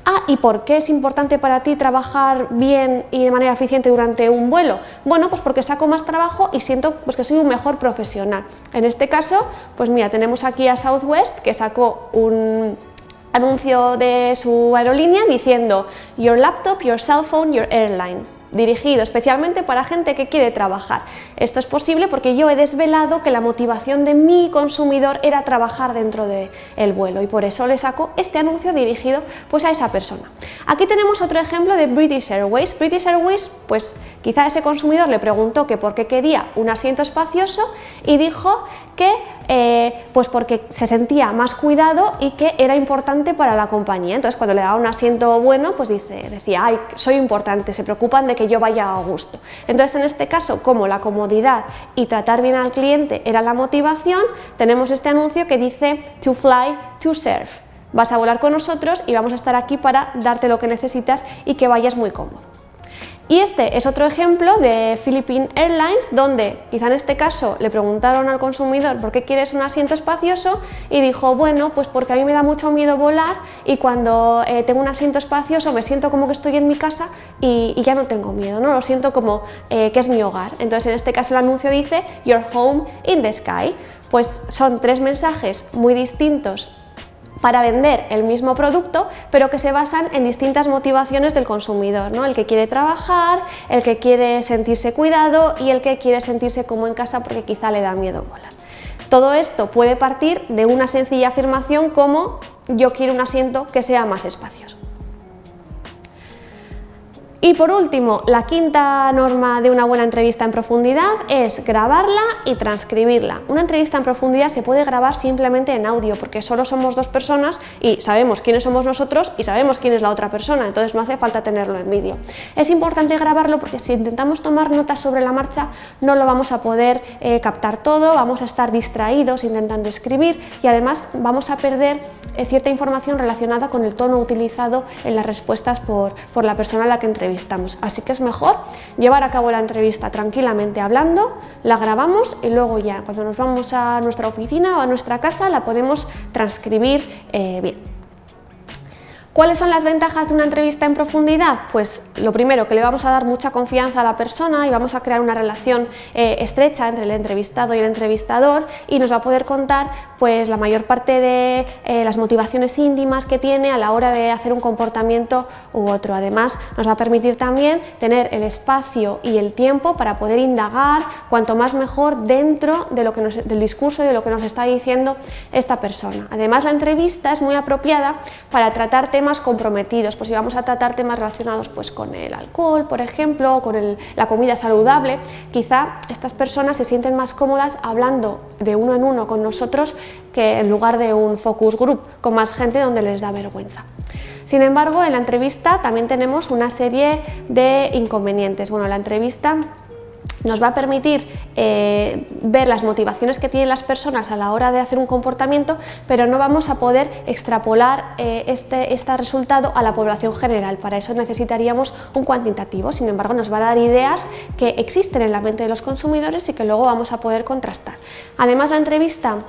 Ah, ¿y por qué es importante para ti trabajar bien y de manera eficiente durante un vuelo? Bueno, pues porque saco más trabajo y siento pues, que soy un mejor profesional. En este caso, pues mira, tenemos aquí a Southwest que sacó un anuncio de su aerolínea diciendo Your laptop, your cell phone, your airline, dirigido especialmente para gente que quiere trabajar. Esto es posible porque yo he desvelado que la motivación de mi consumidor era trabajar dentro del vuelo y por eso le saco este anuncio dirigido pues a esa persona. Aquí tenemos otro ejemplo de British Airways. British Airways, pues quizá ese consumidor le preguntó que por qué quería un asiento espacioso y dijo que pues porque se sentía más cuidado y que era importante para la compañía. Entonces cuando le daba un asiento bueno, pues decía, ay, soy importante, se preocupan de que yo vaya a gusto. Entonces en este caso, como la comodidad y tratar bien al cliente era la motivación, tenemos este anuncio que dice to fly, to serve. Vas a volar con nosotros y vamos a estar aquí para darte lo que necesitas y que vayas muy cómodo. Y este es otro ejemplo de Philippine Airlines, donde quizá en este caso le preguntaron al consumidor ¿por qué quieres un asiento espacioso? Y dijo, bueno, pues porque a mí me da mucho miedo volar y cuando tengo un asiento espacioso me siento como que estoy en mi casa y ya no tengo miedo, ¿no? Lo siento como que es mi hogar. Entonces en este caso el anuncio dice Your home in the sky. Pues son tres mensajes muy distintos para vender el mismo producto, pero que se basan en distintas motivaciones del consumidor, ¿no? El que quiere trabajar, el que quiere sentirse cuidado y el que quiere sentirse como en casa porque quizá le da miedo volar. Todo esto puede partir de una sencilla afirmación como yo quiero un asiento que sea más espacioso. Y por último, la quinta norma de una buena entrevista en profundidad es grabarla y transcribirla. Una entrevista en profundidad se puede grabar simplemente en audio porque solo somos dos personas y sabemos quiénes somos nosotros y sabemos quién es la otra persona, entonces no hace falta tenerlo en vídeo. Es importante grabarlo porque si intentamos tomar notas sobre la marcha no lo vamos a poder captar todo, vamos a estar distraídos intentando escribir y además vamos a perder cierta información relacionada con el tono utilizado en las respuestas por la persona a la que entrevistamos. Así que es mejor llevar a cabo la entrevista tranquilamente hablando, la grabamos y luego ya cuando nos vamos a nuestra oficina o a nuestra casa la podemos transcribir bien. ¿Cuáles son las ventajas de una entrevista en profundidad? Pues lo primero, que le vamos a dar mucha confianza a la persona y vamos a crear una relación estrecha entre el entrevistado y el entrevistador y nos va a poder contar pues, la mayor parte de las motivaciones íntimas que tiene a la hora de hacer un comportamiento u otro. Además, nos va a permitir también tener el espacio y el tiempo para poder indagar cuanto más mejor dentro de del discurso y de lo que nos está diciendo esta persona. Además, la entrevista es muy apropiada para tratar temas comprometidos, pues si vamos a tratar temas relacionados pues con el alcohol, por ejemplo, o con la comida saludable, quizá estas personas se sienten más cómodas hablando de uno en uno con nosotros que en lugar de un focus group con más gente donde les da vergüenza. Sin embargo, en la entrevista también tenemos una serie de inconvenientes. Bueno, la entrevista nos va a permitir ver las motivaciones que tienen las personas a la hora de hacer un comportamiento, pero no vamos a poder extrapolar este resultado a la población general. Para eso necesitaríamos un cuantitativo. Sin embargo, nos va a dar ideas que existen en la mente de los consumidores y que luego vamos a poder contrastar. Además, la entrevista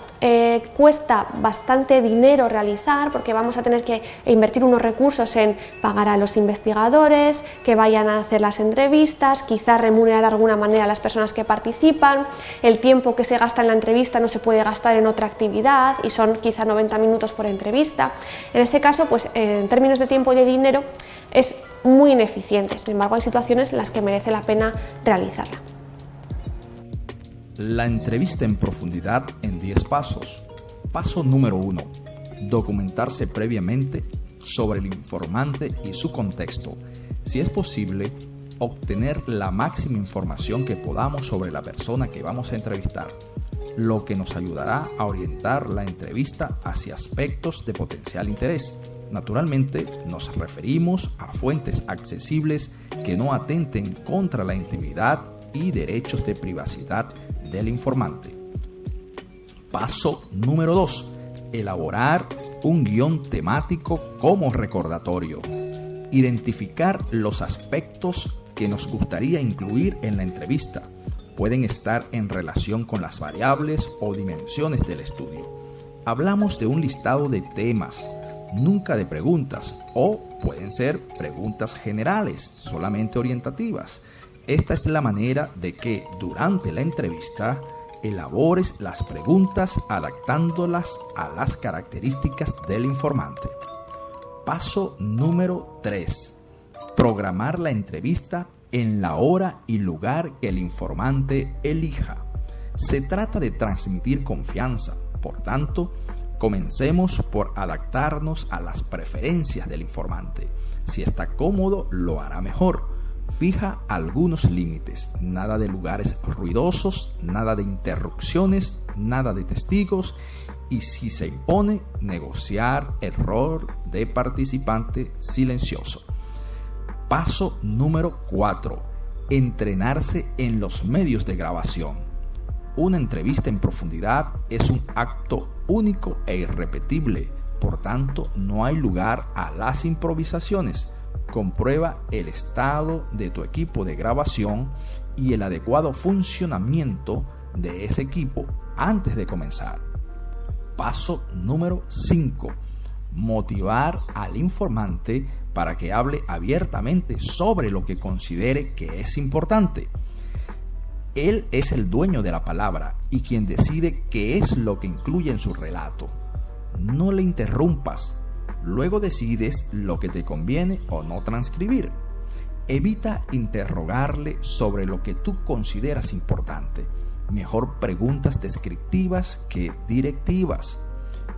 cuesta bastante dinero realizar, porque vamos a tener que invertir unos recursos en pagar a los investigadores que vayan a hacer las entrevistas, quizás remunerar de alguna manera a las personas que participan. El tiempo que se gasta en la entrevista no se puede gastar en otra actividad y son quizá 90 minutos por entrevista. En ese caso, pues en términos de tiempo y de dinero es muy ineficiente. Sin embargo, hay situaciones en las que merece la pena realizarla. La entrevista en profundidad en 10 pasos. Paso número 1. Documentarse previamente sobre el informante y su contexto. Si es posible, obtener la máxima información que podamos sobre la persona que vamos a entrevistar, lo que nos ayudará a orientar la entrevista hacia aspectos de potencial interés. Naturalmente, nos referimos a fuentes accesibles que no atenten contra la intimidad y derechos de privacidad del informante. Paso número 2. Elaborar un guión temático como recordatorio. Identificar los aspectos que nos gustaría incluir en la entrevista. Pueden estar en relación con las variables o dimensiones del estudio. Hablamos de un listado de temas, nunca de preguntas, o pueden ser preguntas generales, solamente orientativas. Esta es la manera de que durante la entrevista elabores las preguntas adaptándolas a las características del informante. Paso número 3. Programar la entrevista en la hora y lugar que el informante elija. Se trata de transmitir confianza, por tanto, comencemos por adaptarnos a las preferencias del informante. Si está cómodo, lo hará mejor. Fija algunos límites, nada de lugares ruidosos, nada de interrupciones, nada de testigos y si se impone, negociar el rol de participante silencioso. Paso número 4. Entrenarse en los medios de grabación. Una entrevista en profundidad es un acto único e irrepetible, por tanto no hay lugar a las improvisaciones. Comprueba el estado de tu equipo de grabación y el adecuado funcionamiento de ese equipo antes de comenzar. Paso número 5. Motivar al informante para que hable abiertamente sobre lo que considere que es importante. Él es el dueño de la palabra y quien decide qué es lo que incluye en su relato. No le interrumpas. Luego decides lo que te conviene o no transcribir. Evita interrogarle sobre lo que tú consideras importante. Mejor preguntas descriptivas que directivas.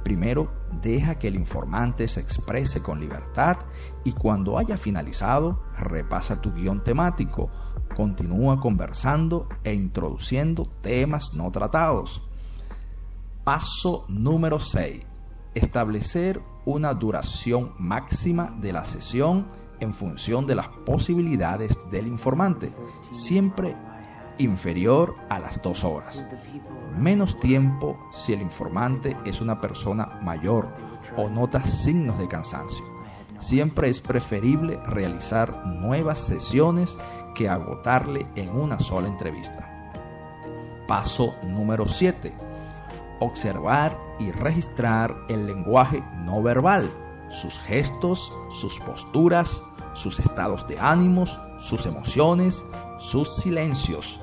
Primero, deja que el informante se exprese con libertad y cuando haya finalizado, repasa tu guión temático. Continúa conversando e introduciendo temas no tratados. Paso número 6. Establecer una duración máxima de la sesión en función de las posibilidades del informante, siempre inferior a las 2 horas. Menos tiempo si el informante es una persona mayor o nota signos de cansancio. Siempre es preferible realizar nuevas sesiones que agotarle en una sola entrevista. Paso número 7. Observar y registrar el lenguaje no verbal, sus gestos, sus posturas, sus estados de ánimos, sus emociones, sus silencios.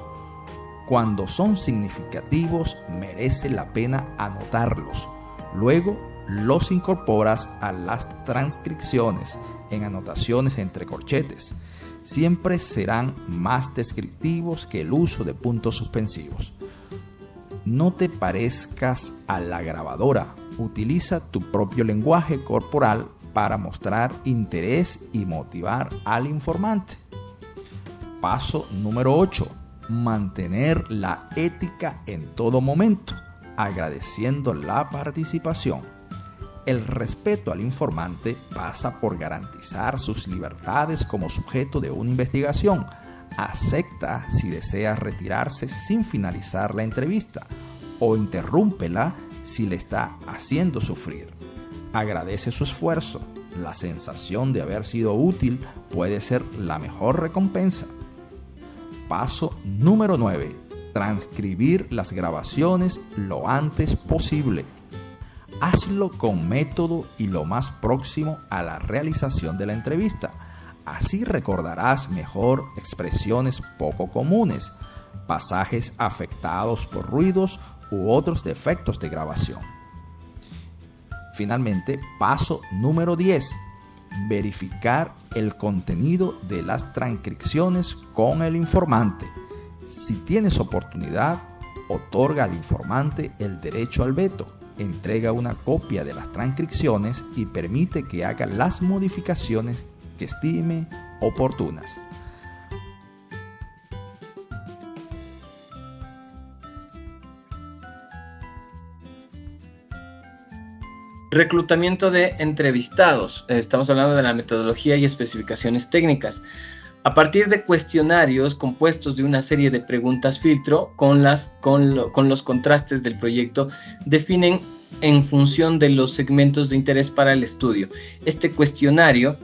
Cuando son significativos, merece la pena anotarlos. Luego, los incorporas a las transcripciones en anotaciones entre corchetes. Siempre serán más descriptivos que el uso de puntos suspensivos. No te parezcas a la grabadora. Utiliza tu propio lenguaje corporal para mostrar interés y motivar al informante. Paso número 8. Mantener la ética en todo momento, agradeciendo la participación. El respeto al informante pasa por garantizar sus libertades como sujeto de una investigación, Acepta si desea retirarse sin finalizar la entrevista o interrúmpela si le está haciendo sufrir. Agradece su esfuerzo. La sensación de haber sido útil puede ser la mejor recompensa. Paso número 9. Transcribir las grabaciones lo antes posible. Hazlo con método y lo más próximo a la realización de la entrevista. Así recordarás mejor expresiones poco comunes, pasajes afectados por ruidos u otros defectos de grabación. Finalmente, paso número 10. Verificar el contenido de las transcripciones con el informante. Si tienes oportunidad, otorga al informante el derecho al veto. Entrega una copia de las transcripciones y permite que haga las modificaciones que estime oportunas. Reclutamiento de entrevistados. Estamos hablando de la metodología y especificaciones técnicas. A partir de cuestionarios compuestos de una serie de preguntas filtro con los contrastes del proyecto, definen en función de los segmentos de interés para el estudio. Este cuestionario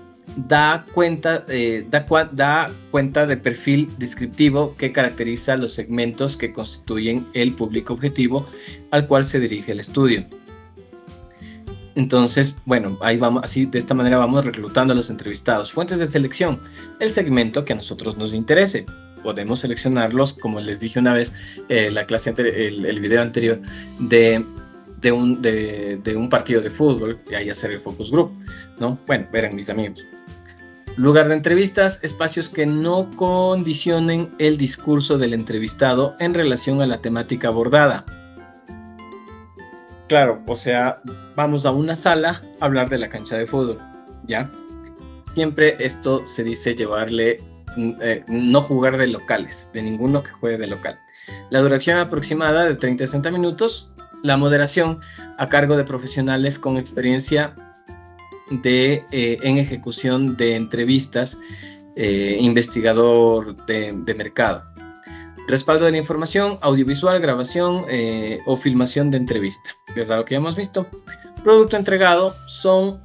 da cuenta de perfil descriptivo que caracteriza los segmentos que constituyen el público objetivo al cual se dirige el estudio. Entonces, bueno, ahí vamos, así de esta manera vamos reclutando a los entrevistados. Fuentes de selección: el segmento que a nosotros nos interese. Podemos seleccionarlos, como les dije una vez, el video anterior, de un partido de fútbol, y ahí hacer el focus group, ¿no? Bueno, verán mis amigos. Lugar de entrevistas: espacios que no condicionen el discurso del entrevistado en relación a la temática abordada. Claro, o sea, vamos a una sala a hablar de la cancha de fútbol, ¿ya? Siempre esto se dice llevarle, no jugar de locales, de ninguno que juegue de local. La duración aproximada de 30 a 60 minutos. La moderación a cargo de profesionales con experiencia en ejecución de entrevistas, investigador de mercado. Respaldo de la información: audiovisual, grabación o filmación de entrevista. Es algo que ya hemos visto. Producto entregado: son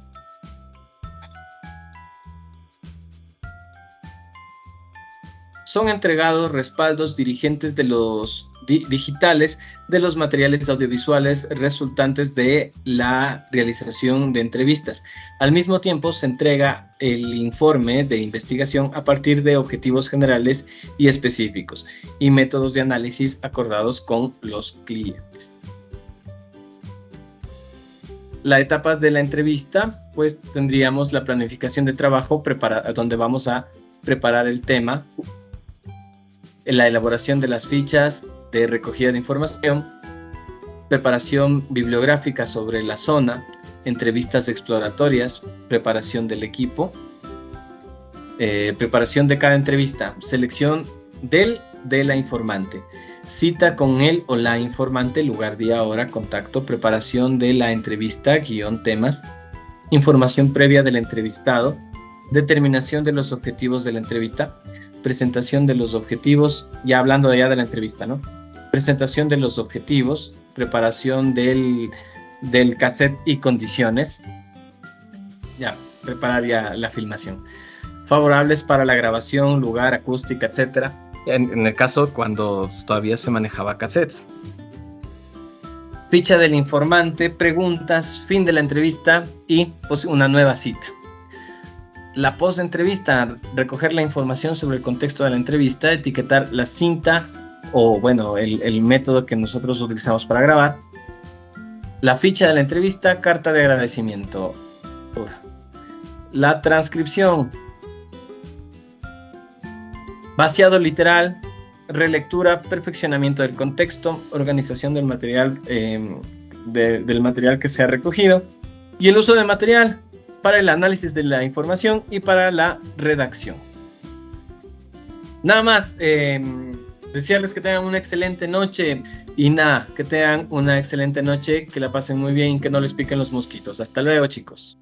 entregados respaldos dirigentes de los digitales de los materiales audiovisuales resultantes de la realización de entrevistas. Al mismo tiempo, se entrega el informe de investigación a partir de objetivos generales y específicos y métodos de análisis acordados con los clientes. La etapa de la entrevista, pues tendríamos la planificación de trabajo, donde vamos a preparar el tema, la elaboración de las fichas de recogida de información, preparación bibliográfica sobre la zona, entrevistas exploratorias, preparación del equipo, preparación de cada entrevista, selección de la informante, cita con él o la informante, lugar, día, hora, contacto, preparación de la entrevista, guión, temas, información previa del entrevistado, determinación de los objetivos de la entrevista, presentación de los objetivos, ya hablando ya de la entrevista, ¿no? Presentación de los objetivos, preparación del cassette y condiciones, ya, preparar ya la filmación. Favorables para la grabación, lugar, acústica, etc. En el caso cuando todavía se manejaba cassette. Ficha del informante, preguntas, fin de la entrevista y pues, una nueva cita. La post-entrevista: recoger la información sobre el contexto de la entrevista, etiquetar la cinta o bueno, el método que nosotros utilizamos para grabar. La ficha de la entrevista, carta de agradecimiento. La transcripción: vaciado literal, relectura, perfeccionamiento del contexto, organización del material, del material que se ha recogido, y el uso de material para el análisis de la información y para la redacción. Nada más, desearles que tengan una excelente noche y que tengan una excelente noche, que la pasen muy bien, que no les piquen los mosquitos. Hasta luego, chicos.